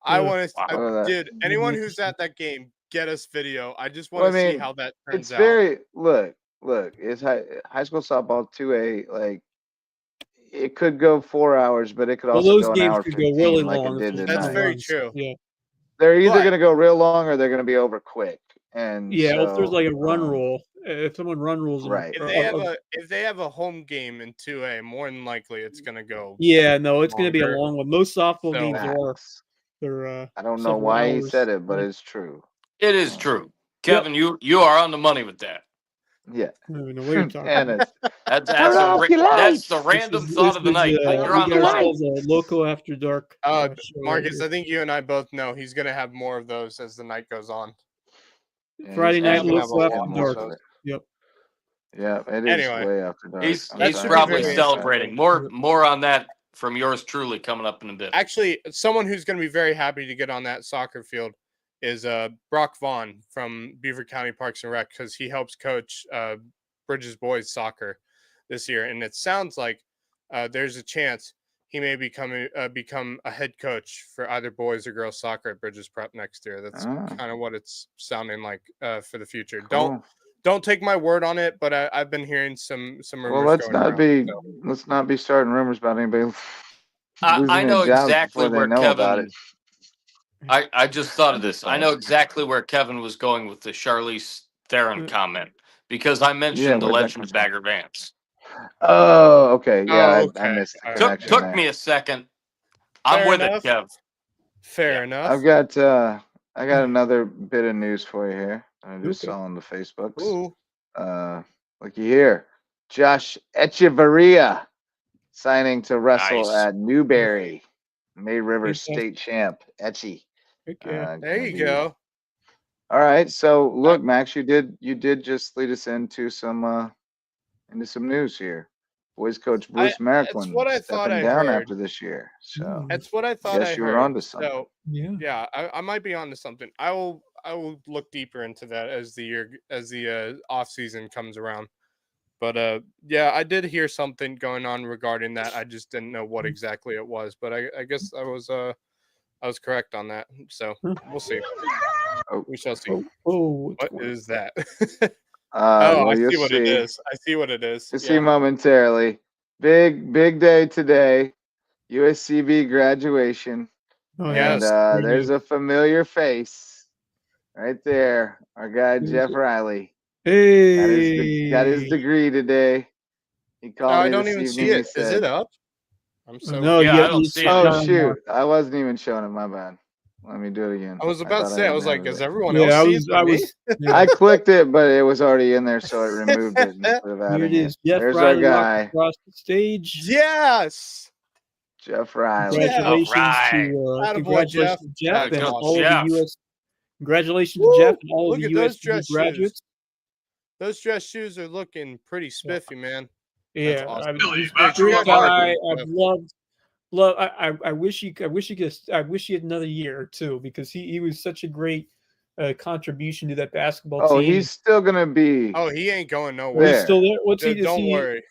I Yeah. want to, Wow. Look at that. dude. Anyone who's at that game, get us video. I just Well, want I to see mean, how that it's turns out. very look. look, it's high school softball 2A. Like, it could go 4 hours, but it could Well, also those go an games hour could go really 15 like it long if did there's That's no tonight. very runs. true. Yeah. They're either But- going to go real long or they're going to be over quick. And Yeah, so, if there's like a run rule, if someone run rules, right. If they have a home game in 2A, more than likely it's gonna go. yeah, no, it's going to be a longer. long one. Most softball So- games are. Facts. They're I don't know several why he hours. said it, but Yeah. it's true. It is true. Kevin, you are on the money with that. Yeah. I don't even know what you're talking And about. it's That's the random thought of the night. You You're on the guys money. call the Loco After Dark. Show right Marcus, here. I think you and I both know he's gonna have more of those as the night goes on. Friday he's night gonna Loco have After more Dark. of it. Yep. Yeah, it is Anyway, way after dark. He's I'm That should be probably very celebrating. More on that from yours truly coming up in a bit. Actually, someone who's gonna be very happy to get on that soccer field is Brock Vaughn from Beaver County Parks and Rec, because he helps coach Bridges boys soccer this year, and it sounds like there's a chance he may become a head coach for either boys or girls soccer at Bridges Prep next year. That's kind of what it's sounding like for the future. Cool. Don't take my word on it, but I've been hearing some rumors. Well, let's going not around, be so. let's not be starting rumors about anybody losing I know their jobs exactly before they where know about Kevin. it. I just thought of I'm just this. I know exactly where Kevin was going with the Charlize Theron comment because I mentioned the where'd that Legend come of from? Bagger Vance. Oh, okay. Yeah, Oh, I okay. missed the All right. connection Took there. me a second. I'm Fair with enough. it, Kev. Fair Yeah. enough. I got another bit of news for you here. I just Okay. saw on the Facebooks. Ooh. Looky here. Josh Echeverria signing to wrestle Nice. at Newberry. May River Fantastic. State champ. Etchy. Heck yeah. There gonna you be- go. All right. So look, Max, you did just lead us into some news here. Boys coach Bruce Merklin what I thought stepping I down heard. after this year. So That's what I I thought guess I you heard. were onto something. So Yeah. I might be onto something. I will look deeper into that as the off season comes around. But yeah, I did hear something going on regarding that. I just didn't know what exactly it was. But I guess I was correct on that. So we'll see. We shall see. Oh, What is that? well, I you'll see what it see. is. I see what it is. You'll see momentarily. Big day today. USCB graduation. Oh, And Yes. there's a familiar face right there. Our guy Jeff Riley Hey. got his degree today. He No, called I me don't this even evening. see He it. Is said, it up? I'm so. No, Yeah, I you don't see it. "Oh down shoot, more. I wasn't even showing it. My bad. Let me do it again." I was about to thought say. I had was like, added is it. everyone Yeah, else I see was. it? I was. Yeah. I clicked it, but it was already in there, so it removed it instead of Here adding it is. it. Jeff There's Riley our walking guy, across the stage. Yes. Jeff Riley. Congratulations Alright. Attaboy, Jeff. to Jeff That's and awesome. all Jeff. of the US. Congratulations Woo! to Jeff and all Look of at the those USC dress shoes. graduates. Those dress shoes are looking pretty spiffy, man. Yeah, That's awesome. he's a Great great guy. congratulations, I've Jeff. loved. I wish he had another year or two because he was such a great contribution to that basketball Oh, team. he's still gonna be. Oh, he ain't going Oh, nowhere. he's there. still there. What's he? Don't worry.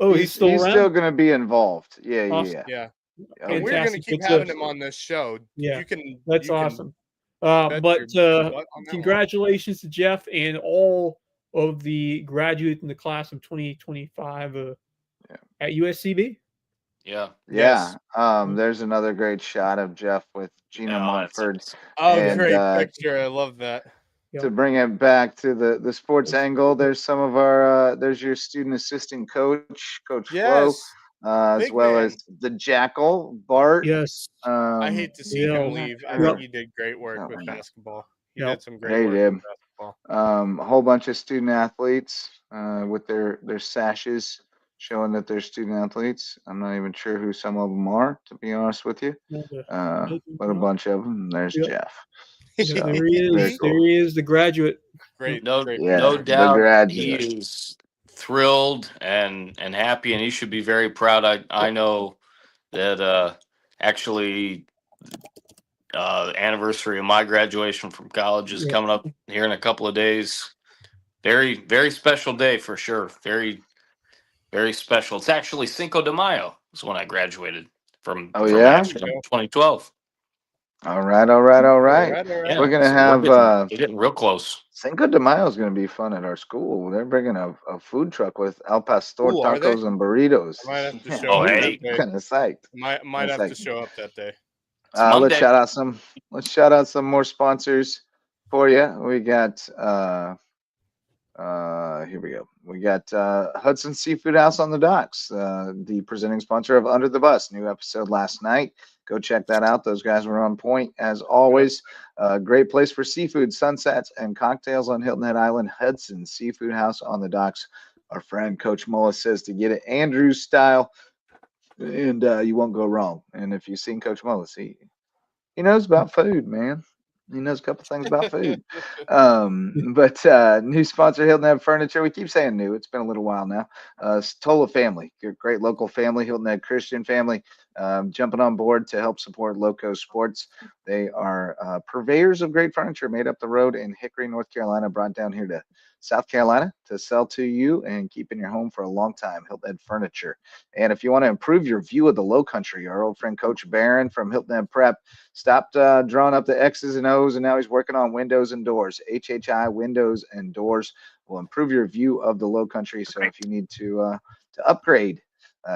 Oh, he's still around. still gonna be involved. Yeah, Awesome. Yeah. Oh, And we're gonna Fantastic. keep Good having stuff. him on this show. Yeah, You can. That's you can awesome. bet But your butt on that one. congratulations to Jeff and all of the graduates in the class of 2025 at USCB. Yeah. Yeah. Yes. There's another great shot of Jeff with Gina Oh, Montford. that's Oh, And, great picture. I love that. To bring it back to the sports angle, there's some of our there's your student assistant coach, Coach Yes. Flo, as Big well man. as the Jackal, Bart. Yes. I hate to see him leave. I think he did great work with basketball. He did some great work with basketball. A whole bunch of student athletes with their sashes showing that they're student athletes. I'm not even sure who some of them are, to be honest with you. But a bunch of them. There's Jeff. So, there he is. very cool. There he is, the graduate. Great. No, great no the doubt graduate. he is thrilled and happy, and he should be very proud. I know that actually anniversary of my graduation from college is coming up here in a couple of days. Very, very special day for sure. Very, very special. It's actually Cinco de Mayo is when I graduated from Ashland, 2012. All right. All right. We're gonna have getting real close. Cinco de Mayo is going to be fun at our school. They're bringing a food truck with al pastor Ooh, are they? tacos and burritos. I might have to Yeah, show Oh, up we're that hey, day. kind of psyched. Might have to show up that day. it's Let's Monday. shout out some more sponsors for you. We got here we go. We got Hudson Seafood House on the Docks, the presenting sponsor of Under the Bus. New episode last night. Go check that out. Those guys were on point as always. Great place for seafood, sunsets, and cocktails on Hilton Head Island. Hudson Seafood House on the Docks. Our friend Coach Mullis says to get it Andrews style, and you won't go wrong. And if you've seen Coach Mullis, he knows about food, man. He knows a couple things about food. But new sponsor, Hilton Head Furniture. We keep saying new. It's been a little while now. Tola Family, your great local family, Hilton Head Christian family, jumping on board to help support LowcoSports. They are purveyors of great furniture made up the road in Hickory, North Carolina, brought down here to South Carolina to sell to you and keep in your home for a long time. Hilton Head Furniture. And if you want to improve your view of the Low Country, our old friend Coach Barron from Hilton Head Prep stopped drawing up the X's and O's, and now he's working on windows and doors. HHI Windows and Doors will improve your view of the Low Country. So if you need to upgrade,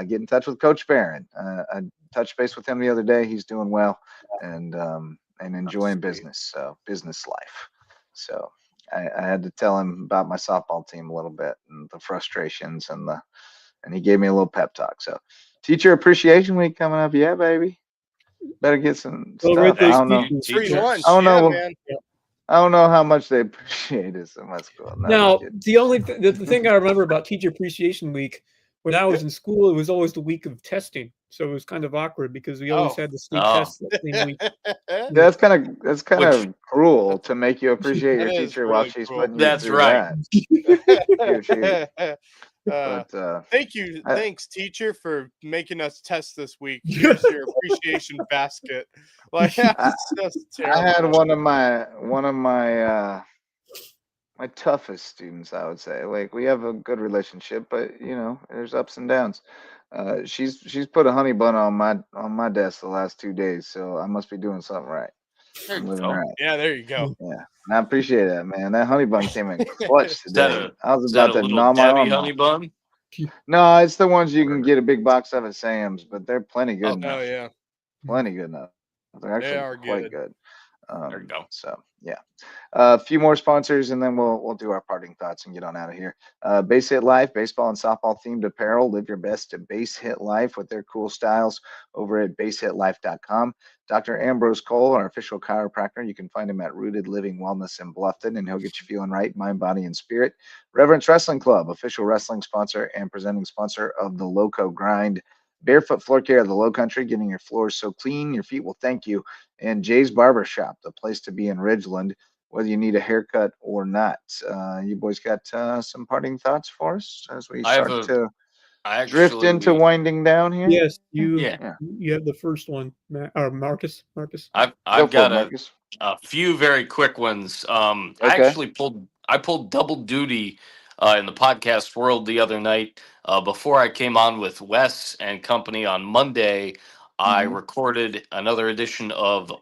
get in touch with Coach Barron. I touched base with him the other day. He's doing well and enjoying business life. So I had to tell him about my softball team a little bit and the frustrations and he gave me a little pep talk. So Teacher Appreciation Week coming up. Yeah, baby. Better get some Well, stuff. rate I those don't know. teachers. Free Yeah. lunch. I don't know. Yeah, man. I don't know how much they appreciate us in my school. No, Now, just kidding. the only the thing I remember about Teacher Appreciation Week, when I was in school, it was always the week of testing, so it was kind of awkward because we always had the state Oh. tests that same week. Yeah, that's kind Which- of cruel to make you appreciate your That is teacher while really she's cruel. putting you That's through right. that. But Thank you, I- thanks, teacher, for making us test this week. Here's your appreciation basket. Like that's just I had terrible. one of my my toughest students, I would say. Like we have a good relationship, but there's ups and downs. She's put a honey bun on my desk the last 2 days, so I must be doing something right. There I'm you living go. right. Yeah, there you go. Yeah, and I appreciate that, man. That honey bun came in clutch Is that today. a I was is that about a to little gnaw my Debbie arm honey off. bun? No, it's the ones you can get a big box of at Sam's, but they're plenty good Okay. enough. Oh yeah, Plenty good enough. They're they actually are quite good. good. There you go. So yeah, a few more sponsors, and then we'll do our parting thoughts and get on out of here. Base Hit Life, baseball and softball themed apparel. Live your best to Base Hit Life with their cool styles over at basehitlife.com. Dr. Ambrose Cole, our official chiropractor, you can find him at Rooted Living Wellness in Bluffton, and he'll get you feeling right, mind, body, and spirit. Reverence Wrestling Club, official wrestling sponsor and presenting sponsor of the Loco Grind. Barefoot Floor Care of the Low Country, getting your floors so clean your feet will thank you. And Jay's Barber Shop, the place to be in Ridgeland, whether you need a haircut or not. You boys got some parting thoughts for us as we I have start to I drift into actually winding down here? Yes, Yeah. you have the first one, Marcus. Go I've for it, got Marcus. a few very quick ones. I Okay. actually pulled double duty in the podcast world the other night. Before I came on with Wes and company on Monday, I Mhm. recorded another edition of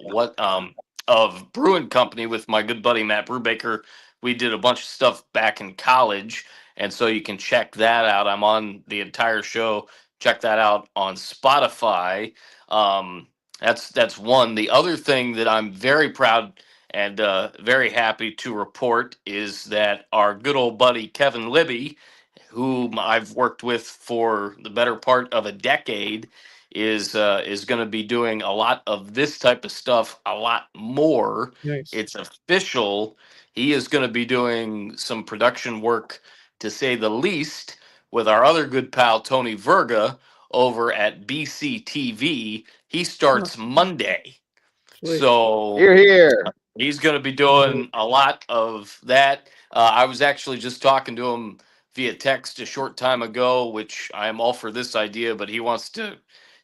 Bruin Company with my good buddy Matt Brubaker. We did a bunch of stuff back in college, and so you can check that out. I'm on the entire show. Check that out on Spotify. That's one. The other thing that I'm very proud and very happy to report is that our good old buddy Kevin Libby, whom I've worked with for the better part of a decade, is going to be doing a lot of this type of stuff a lot more. Nice. It's official. He is going to be doing some production work, to say the least, with our other good pal Tony Verga over at BCTV. He starts Monday. Sweet. So Here, here. he's going to be doing a lot of that. I was actually just talking to him via text a short time ago, which I am all for this idea, but he wants to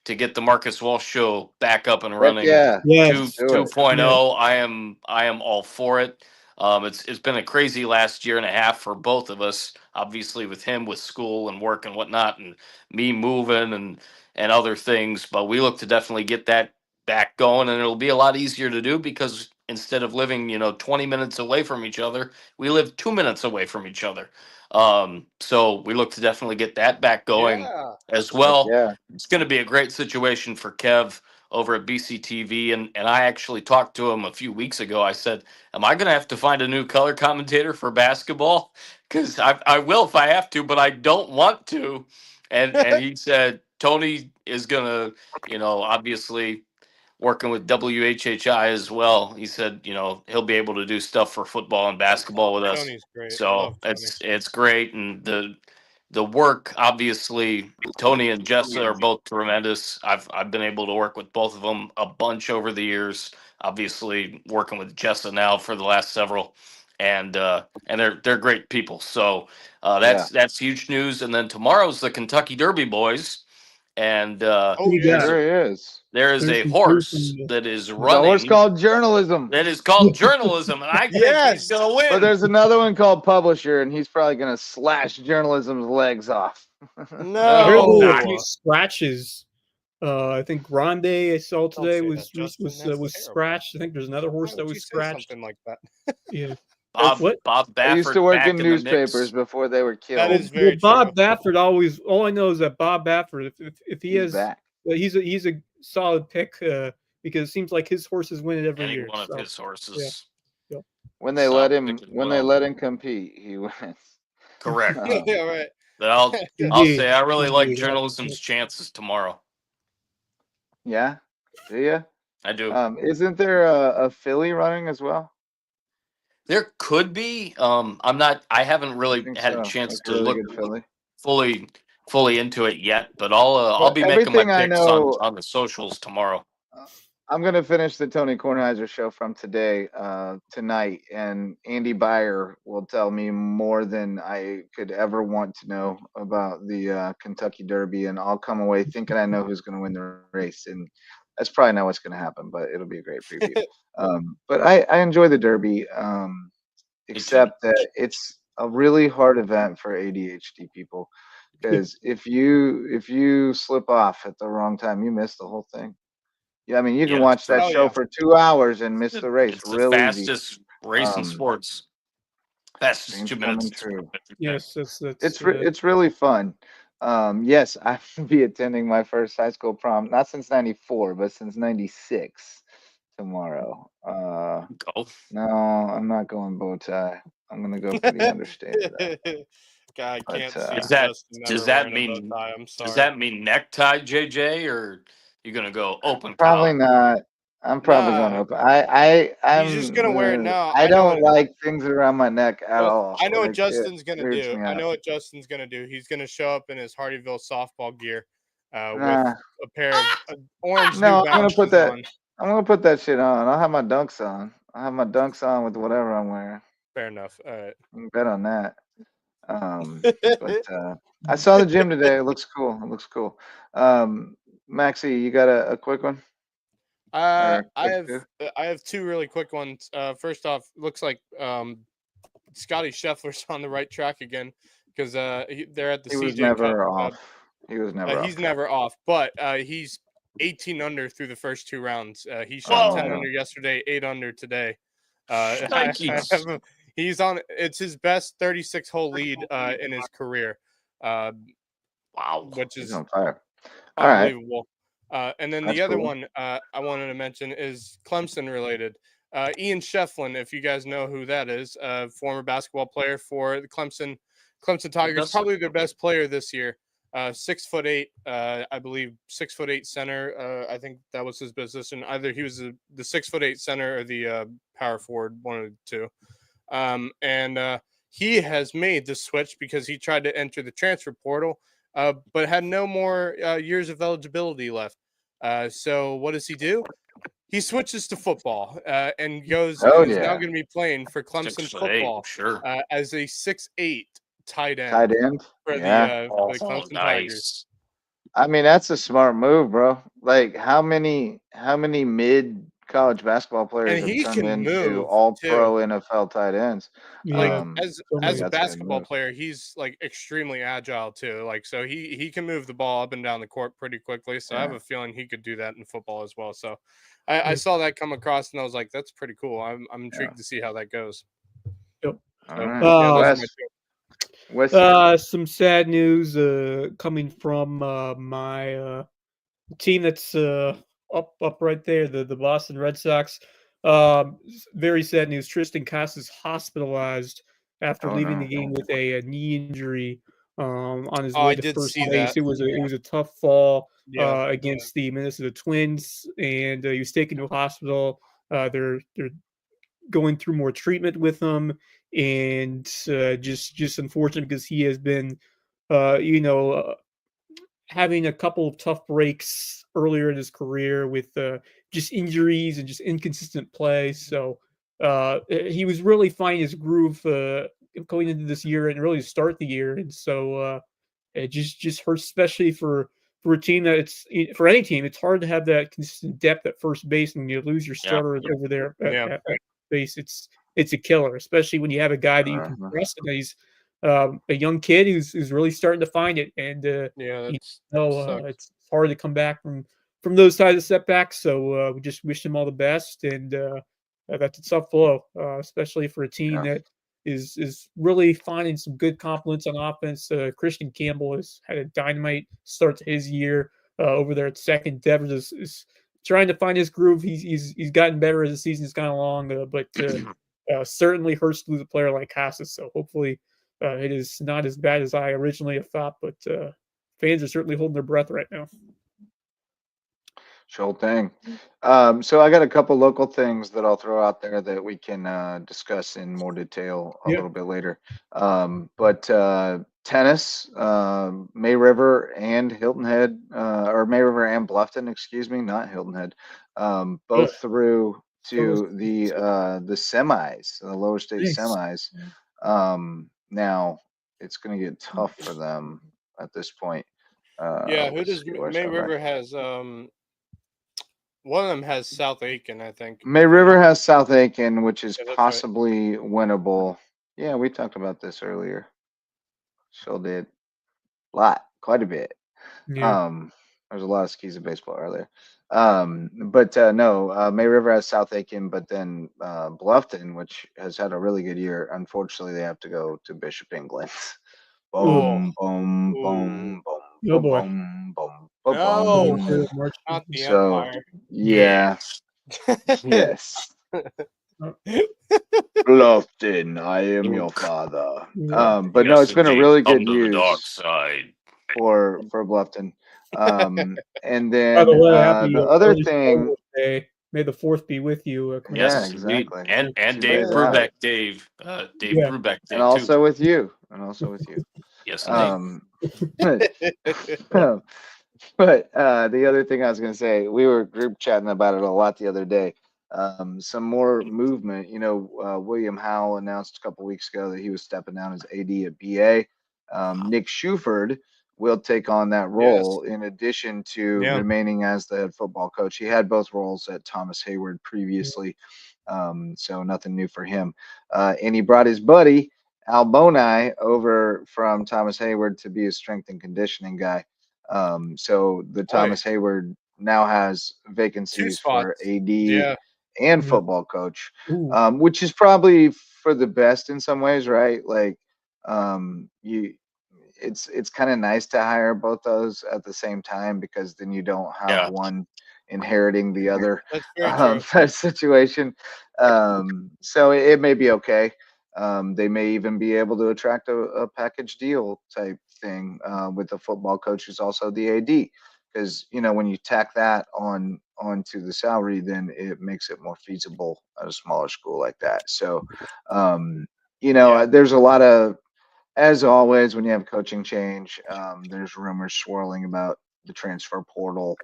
get the Marcus Walsh show back up and Heck running. yeah. Yes. 2.0. Yeah. I am all for it. It's been a crazy last year and a half for both of us. Obviously, with him with school and work and whatnot, and me moving and other things. But we look to definitely get that back going, and it'll be a lot easier to do because instead of living 20 minutes away from each other, we live 2 minutes away from each other. So we look to definitely get that back going Yeah. as well. Yeah. It's going to be a great situation for Kev over at BCTV, and I actually talked to him a few weeks ago. I said, am I going to have to find a new color commentator for basketball? Because I will if I have to, but I don't want to. And he said Tony is going to, obviously working with WHHI as well. He said, he'll be able to do stuff for football and basketball with us. Tony's great. I So love Tony. it's great, and the work, obviously, Tony and Jessa are both tremendous. I've been able to work with both of them a bunch over the years. Obviously, working with Jessa now for the last several, and they're great people. So that's huge news. And then tomorrow's the Kentucky Derby, boys, and Oh, Who you yeah. got? Sure is. there is There's a some horse proof in that is There's a horse running called journalism, that is called journalism, and I think he's Yes. gonna but win. there's another one called publisher, and he's probably gonna slash journalism's legs off. I heard No. there were a few scratches. I think Grande I saw today say was that, Justin. That's terrible. scratched. I think there's another horse Why that would you was say scratched. something like that? Yeah. Bob What? Bob I used Baffert to work back in the newspapers mix. before they were killed. That is very Bob true. Baffert always. All I know is that Bob Baffert, if he He's has, back. he's a solid pick because it seems like his horses win it every Any year. one of So, his horses. When they Solid let him, pick as when they well. let him compete, he wins. Correct. Yeah, right. But I'll Indeed. say I really like Indeed. journalism's chances tomorrow. Yeah, do you? I do. Isn't there a filly running as well? There could be. I haven't I really think had a so. chance Like a to really look good filly. fully into it yet, but I'll But be making my everything I picks on know, the socials tomorrow. I'm gonna finish the Tony Kornheiser show from today, tonight, and Andy Byer will tell me more than I could ever want to know about the Kentucky Derby, and I'll come away thinking I know who's gonna win the race, and that's probably not what's gonna happen, but it'll be a great preview. But I enjoy the Derby, except that it's a really hard event for ADHD people, because if you slip off at the wrong time, you miss the whole thing. Yeah, I mean, you can Yeah, watch that Oh, show yeah. for 2 hours and miss the race it's the real easy. fastest race in sports. Fastest Dreams 2 coming minutes. true. Yes, that's It's really fun. Yes, I will be attending my first high school prom, not since '94, but since '96 tomorrow. Go. No, I'm not going bow tie. I'm gonna go pretty understated. God, I But, can't see Does that Justin does ever that wearing a bow mean tie. I'm sorry. does that mean necktie, JJ, or you gonna go open Probably collar? not. I'm probably going Nah. open. I'm. He's just gonna wear it now. I I know don't what. like things around my neck at Well, all. I know what Like, Justin's it gonna weirds do. me I out. know what Justin's gonna do. He's gonna show up in his Hardyville softball gear, with Nah. a pair of orange New No, I'm gonna put Balances that. on. I'm gonna put that shit on. I'll have my dunks on. I'll have my dunks on with whatever I'm wearing. Fair enough. All right. You can bet on that. But I saw the gym today. It looks cool. It looks cool. Maxie, you got a quick one? Or I quick two? have two really quick ones. First off, looks like Scotty Scheffler's on the right track again because they're at the He was CJ Cup. never off. He was never off. He's never off, but he's 18 under through the first two rounds. He Oh, shot 10 no. under yesterday, 8 under today. Shnikes. He's on. It's his best 36 hole lead in his career, Wow. which He's is on fire. All right. unbelievable. And then That's the other cool. one I wanted to mention is Clemson related. Ian Shefflin, if you guys know who that is, former basketball player for the Clemson Tigers, That's- probably their best player this year. 6'8", I believe 6'8" center. I think that was his position. Either he was the 6'8" center or the power forward, one of the two. And he has made the switch because he tried to enter the transfer portal, but had no more years of eligibility left. So what does he do? He switches to football and goes Oh, and is now yeah. going to be playing for Clemson 6'8", football sure. as a 6'8" tight end Tight end. for Yeah. for the Oh, Clemson Tigers. nice. I mean, that's a smart move, bro. Like, how many mid college basketball players And have he turned can into move all-pro too. NFL tight ends. Like Yeah. as So as a many. basketball player, he's like extremely agile too. Like so he can move the ball up and down the court pretty quickly. So I have Yeah. a feeling he could do that in football as well. So I saw that come across and I was like, that's pretty cool. I'm intrigued to see how that goes. Yep. All So right. yeah, those are my Wes, Some sad news coming from my team that's up right there, the Boston Red Sox. Very sad news. Tristan Casas hospitalized after Oh, leaving no. the game with a knee injury on his Oh, way I to did first see base. that. It was a tough fall Yeah. against the Minnesota Twins, and he was taken to a hospital. They're going through more treatment with him, and just unfortunate because he has been, you know. Having a couple of tough breaks earlier in his career with just injuries and just inconsistent play. So he was really finding his groove going into this year and really to start the year. And so it just hurts, especially for a team that for any team. It's hard to have that consistent depth at first base, and when you lose your Yeah. starter over there Yeah. at base. It's a killer, especially when you have a guy that you can Uh-huh. trust and he's a young kid who's really starting to find it. And Yeah, you that's know, sucks. it's hard to come back from those types of setbacks. So we just wish him all the best, and that's a tough blow, especially for a team Yeah. that is really finding some good compliments on offense. Christian Campbell has had a dynamite start to his year over there at second. Devers is trying to find his groove. He's gotten better as the season's gone along, but certainly hurts to lose a player like Casas. So hopefully it is not as bad as I originally thought, but fans are certainly holding their breath right now. Sure thing. So I got a couple local things that I'll throw out there that we can discuss in more detail a Yeah. little bit later. But tennis, May River and Hilton Head, or May River and Bluffton, excuse me, not Hilton Head, both through to the semis, the lower state Nice. semis. Now it's going to get tough for them at this point. Yeah, who Let's does see, where's May that right? River has one of them has South Aiken, I think. May River has South Aiken, which is Yeah, that's right. possibly winnable. Yeah, we talked about this earlier. Sure did. Quite a bit. Yeah. There's a lot of skis and baseball earlier. But no, May River has South Aiken, but then Bluffton, which has had a really good year, unfortunately, they have to go to Bishop England. Oh, Boom, boom, ooh. boom, boom, Oh boom, boy. boom, boom, No, boom. not the So, Empire. yeah, yes. Bluffton, I am your father. But no, Yes, it's been a indeed. really good Come to the dark use side. for Bluffton. And By the then way, happy the other early Star thing, Wars Day. May the fourth be with you. yeah, Yes, Congratulations. indeed. exactly. And 2 Dave days out, Brubeck, Dave Yeah. Brubeck and Day too. also with you, and also with you. Yes, indeed. But but the other thing I was going to say, we were group chatting about it a lot the other day. Some more movement. You know, William Howell announced a couple weeks ago that he was stepping down as AD at BA. Nick Shuford will take on that role in addition to Yeah. remaining as the head football coach. He had both roles at Thomas Hayward previously, so nothing new for him. And he brought his buddy Al Bonai over from Thomas Hayward to be his strength and conditioning guy. So the Thomas Hayward now has Two vacancies for spots. AD Yeah. and Yeah. football coach, Ooh. which is probably for the best in some ways, right? Like, it's kind of nice to hire both those at the same time because then you don't have Yeah. one inheriting the other That's very true. type situation. So it may be okay. They may even be able to attract a package deal type thing with the football coach who's also the AD, because you know when you tack that onto the salary, then it makes it more feasible at a smaller school like that. So, you know, Yeah. there's a lot of, as always, when you have coaching change, there's rumors swirling about the transfer portal,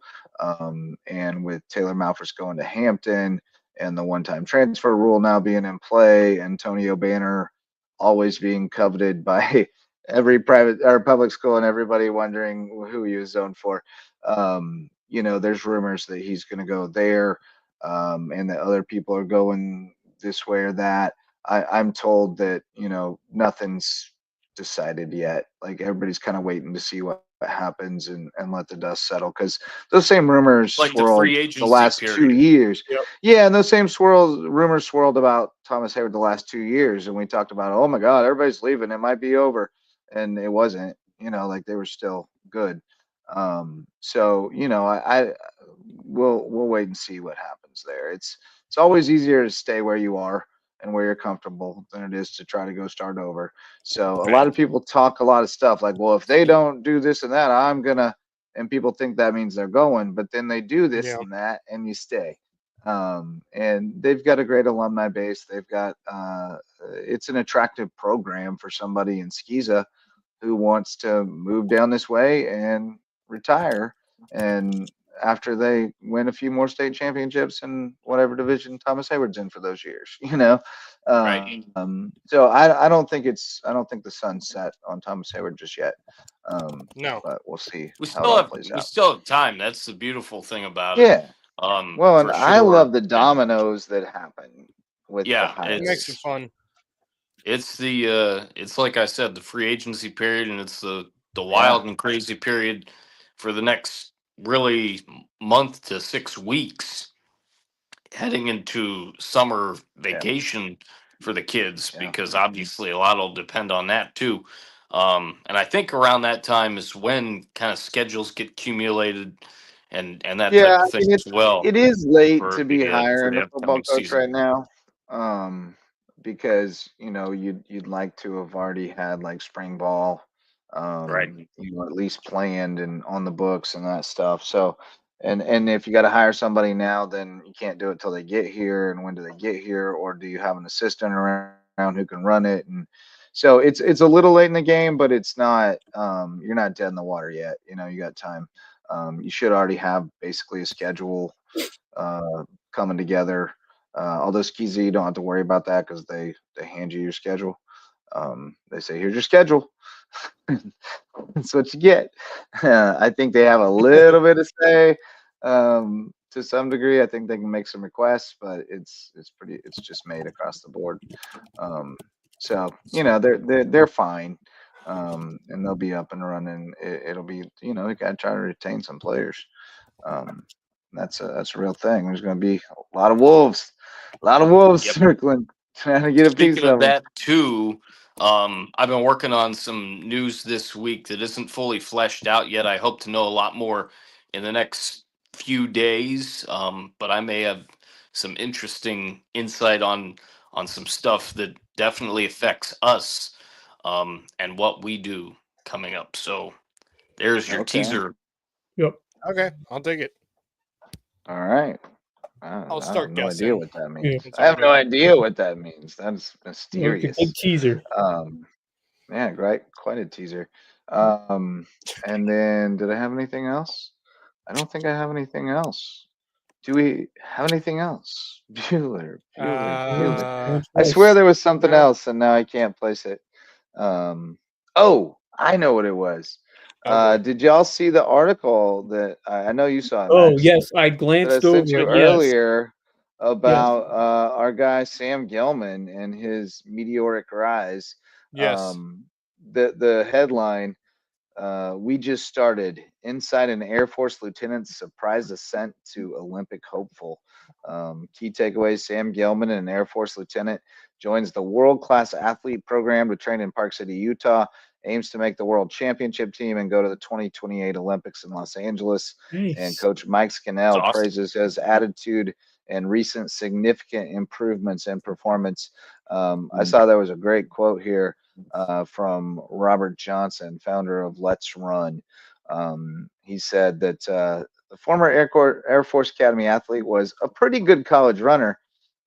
and with Taylor Malfors going to Hampton and the one-time transfer rule now being in play, Antonio Banner always being coveted by every private or public school and everybody wondering who he was zoned for. You know, there's rumors that he's going to go there. and that other people are going this way or that. I'm told that, nothing's decided yet. Like everybody's kind of waiting to see what happens and let the dust settle, because those same rumors Like the free swirled the agency last 2 period. years. Yep. Yeah, and those same rumors swirled about Thomas Hayward the last 2 years, and we talked about, oh my God, everybody's leaving, it might be over, and it wasn't. Like they were still good. So I we'll wait and see what happens there. It's always easier to stay where you are and where you're comfortable than it is to try to go start over. So a lot of people talk a lot of stuff like, well, if they don't do this and that, I'm gonna, and people think that means they're going, but then they do this and that, and you stay. And they've got a great alumni base. They've got it's an attractive program for somebody in Skeeza who wants to move down this way and retire. And after they win a few more state championships in whatever division Thomas Hayward's in for those years, Right. So I don't think the sun's set on Thomas Hayward just yet. No, but we'll see We how it still all have plays we out. still have time. That's the beautiful thing about it. Yeah. Well, and For I sure. love the dominoes that happen with the Yeah, it makes it hires. fun. it's it's like I said, the free agency period, and it's the Yeah. wild and crazy period for the next really month to 6 weeks, heading into summer vacation for the kids, Yeah. because obviously a lot will depend on that too. And I think around that time is when kind of schedules get accumulated and that Yeah, type I of thing mean as well it is late for to be for hiring the a football upcoming coach season. right now. Because you'd like to have already had like spring ball, Right. at least planned and on the books and that stuff. So, and if you got to hire somebody now, then you can't do it till they get here. And when do they get here, or do you have an assistant around who can run it? And so it's a little late in the game, but it's not. You're not dead in the water yet. You got time. You should already have basically a schedule coming together. Although Skeezy, you don't have to worry about that because they hand you your schedule. They say, here's your schedule. That's what you get. I think they have a little bit of say to some degree. I think they can make some requests, but it's just made across the board. So they're fine, and they'll be up and running. It'll be you got to try to retain some players. That's a real thing. There's going to be a lot of wolves Yep. circling, trying to get a piece Speaking of of them. that too, I've been working on some news this week that isn't fully fleshed out yet. I hope to know a lot more in the next few days. But I may have some interesting insight on some stuff that definitely affects us, and what we do coming up. So there's your Okay. teaser. Yep. Okay, I'll take it. All right. I'll I start have no guessing. idea what that means. It's I all have no good. idea what that means. That's Like a mysterious. big teaser. Yeah, right. Quite a teaser. And then did I have anything else? I don't think I have anything else. Do we have anything else? Bueller. I swear there was something no. else, and now I can't place it. Oh, I know what it was. Oh, boy. Did y'all see the article that I know you saw it, Oh Max, yes, I that I glanced sent over you it. Yes. earlier Yes. about our guy Sam Gilman and his meteoric rise? Yes. The headline, we just started. Inside an Air Force lieutenant's surprise ascent to Olympic hopeful. Key takeaways: Sam Gilman, an Air Force lieutenant, joins the world-class athlete program to train in Park City, Utah. Aims to make the world championship team and go to the 2028 Olympics in Los Angeles. And Nice. Coach Mike Scannell That's awesome. praises his attitude and recent significant improvements in performance. I saw there was a great quote here from Robert Johnson, founder of Let's Run. He said that the former Air Force Academy athlete was a pretty good college runner.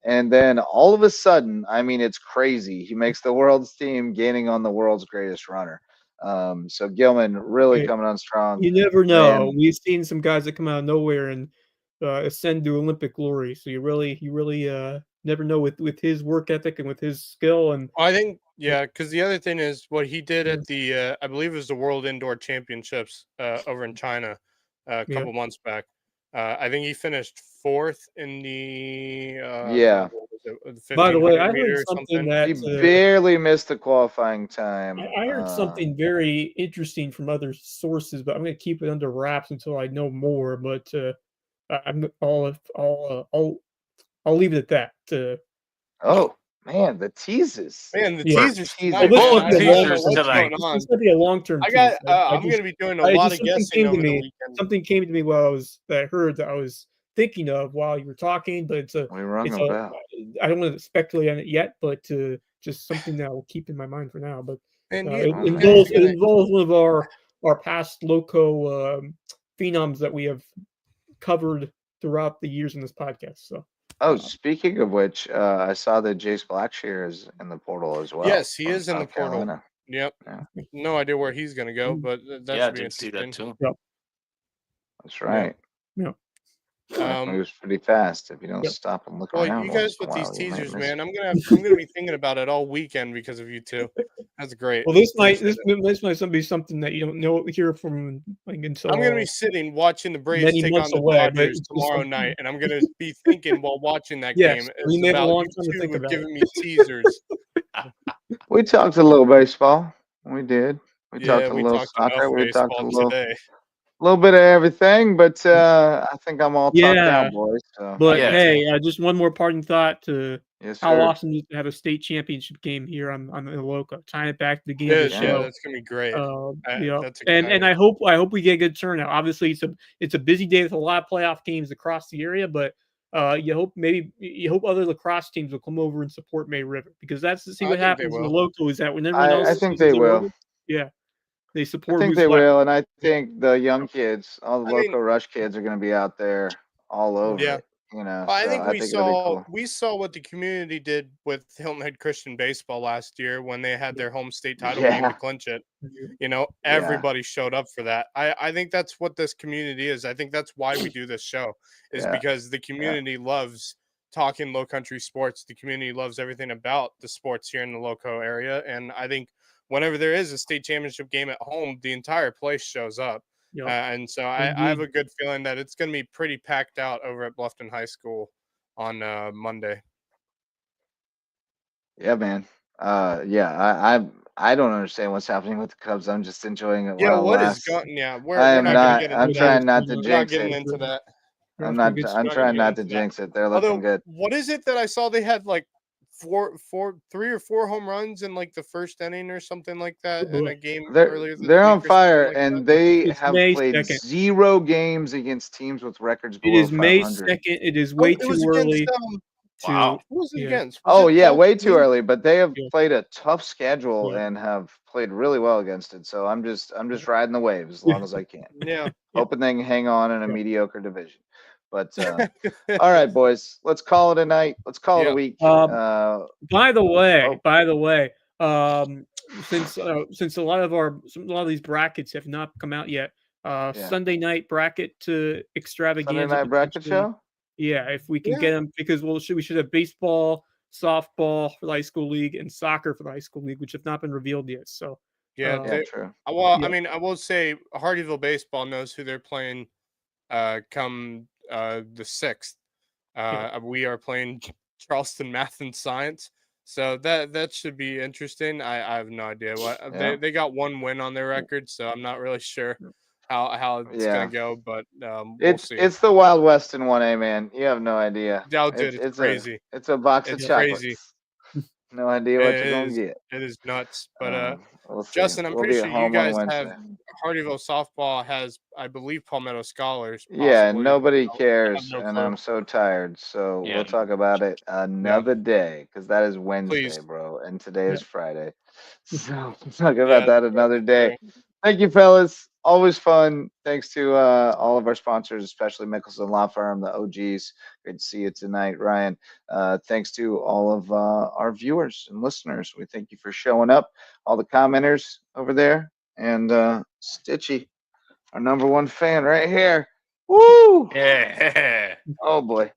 And then all of a sudden, I mean, it's crazy. He makes the world's team, gaining on the world's greatest runner. So Gilman really Hey, coming on strong. you never know. Man, We've seen some guys that come out of nowhere and ascend to Olympic glory. So you really never know with his work ethic and with his skill. And I think, yeah, because the other thing is what he did at the, I believe it was the World Indoor Championships over in China a couple months back. I think he finished 4th in the Yeah. what was it, the By the way, 1500 I meter heard or something something. He that barely missed the qualifying time. I heard something very interesting from other sources, but I'm going to keep it under wraps until I know more. But I'll leave it at that. Oh man, the teases. Man, the Yeah. teasers Well, tonight, this Teasers. man. must Both be a I don't know teasers what's tonight. going on. This might be a long-term I got. tease. I'm going to be doing a lot of guessing over the weekend. Something came to me while that I heard that I was thinking of while you were talking, but We rung it's a a bell. I don't want to speculate on it yet, but just something that I'll keep in my mind for now. But And it you guys involves are gonna- one of our past Loco phenoms that we have covered throughout the years in this podcast. So Oh, speaking of which, I saw that Jace Blackshear is in the portal as well. Yes, he from is in the South portal. Carolina. Yep. Yeah. No idea where he's going to go, but that Yeah, I should be did see that interesting. too. That's right. yeah. Black moves pretty fast. If you don't Yep. stop and look Well, around you once guys in a with these while, you might teasers, miss man, it. I'm gonna be thinking about it all weekend because of you two. That's great. Well, this might be something that you don't know hear from until I'm gonna be sitting watching the Braves many take months on the away, but Dodgers it's just tomorrow something- night, and I'm gonna be thinking while watching that Yes, game we is may have a about long you time to two think have about given me teasers. We talked a little baseball. We did. We Yeah, talked a we little talked soccer. enough We talked a baseball today. little bit of everything, but I think I'm all talked Yeah, out, boys. So but Yeah. hey, just one more parting thought to yes, how sir. awesome it is to have a state championship game here on the Loco. Tying it back to the game Yeah, of the Yeah. show. that's gonna be great. That's And exciting. I hope we get a good turnout. Obviously, it's a busy day with a lot of playoff games across the area, but you hope other lacrosse teams will come over and support May River, because that's see I what think they happens in the will. Loco is that when everyone else I think seasons they are will. over, yeah, they I support think who's they left. will, and I think the young kids, all the I mean- Loco Rush kids, are going to be out there all over Yeah. it. You know, I so think I think it'll be cool. we saw what the community did with Hilton Head Christian baseball last year when they had their home state title game Yeah. to clinch it. Mhm. You know, Yeah. everybody showed up for that. I think that's what this community is. I think that's why we do this show, is Yeah. because the community loves talking low country sports. The community loves everything about the sports here in the Loco area. And I think whenever there is a state championship game at home, the entire place shows up. Yep. And so I have a good feeling that it's going to be pretty packed out over at Bluffton High School on Monday. Yeah, man. I don't understand what's happening with the Cubs. I'm just enjoying it. Yeah, while it what is lasts. going? Yeah, I we're am not going not. to get I'm into trying that. not to We're not jinx getting it. into that. I'm not. I'm trying not to jinx it. They're looking Although, good. what is it that I saw? They had like 3 or 4 home runs in like the first inning or something like that in a game earlier this They're week on or something fire, like and that. they It's have May played 2nd. 0 games against teams with records It below is May 500. 2nd. It is way it was too against early to. Wow. who was it Yeah. against? Was Oh it yeah, Fall way too Creek? early. But they have Yeah. played a tough schedule Yeah. and have played really well against it. So I'm just riding the wave as long as I can, Yeah. hoping they can hang on in a Yeah. mediocre division. But all right, boys, let's call it a night. Let's call it a Yeah. week. By the way, oh. since a lot of these brackets have not come out yet, Yeah. Sunday night bracket to extravaganza. Sunday night bracket potentially. show. Yeah, if we can Yeah. get them, because we should have baseball, softball for the high school league, and soccer for the hh school league, which have not been revealed yet. So Yeah, Yeah, true. well, Yeah. I mean, I will say Hardyville baseball knows who they're playing come the 6th. We are playing Charleston Math and Science. So that should be interesting. I have no idea what Yeah. they got 1 win on their record, so I'm not really sure how it's Yeah. gonna go, but we'll see. It's the Wild West in 1A, man. You have no idea. Oh, dude, it's crazy. It's a box of It's chocolates. crazy. No idea what you're gonna It get. is nuts. But We'll see. Justin, I'm We'll pretty be sure at you home on guys have Wednesday. Hardyville softball has, I believe, Palmetto Scholars. Yeah, Possibly. nobody I have cares, no and clue. I'm so tired. So Yeah. we'll talk about it another day, because that is Wednesday, Please. bro, and today Yeah. is Friday. So we'll talk Yeah, about that another day. Thank you, fellas. Always fun. Thanks to all of our sponsors, especially Mickelson Law Firm, the OGs. Great to see you tonight, Ryan. Thanks to all of our viewers and listeners. We thank you for showing up. All the commenters over there, and Stitchy, our #1 fan right here. Woo! Yeah. Oh boy.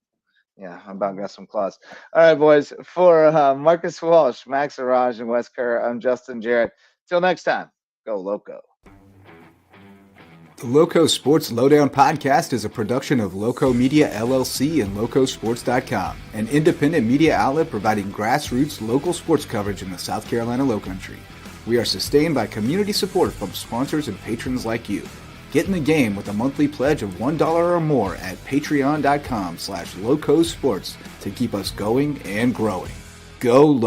Yeah, I about got some claws. All right, boys. For Marcus Walsh, Max Araj, and Wes Kerr, I'm Justin Jarrett. Till next time, go Loco. The Loco Sports Lowdown podcast is a production of Loco Media LLC and LowcoSports.com, an independent media outlet providing grassroots local sports coverage in the South Carolina Lowcountry. We are sustained by community support from sponsors and patrons like you. Get in the game with a monthly pledge of $1 or more at patreon.com/LowcoSports to keep us going and growing. Go Loco!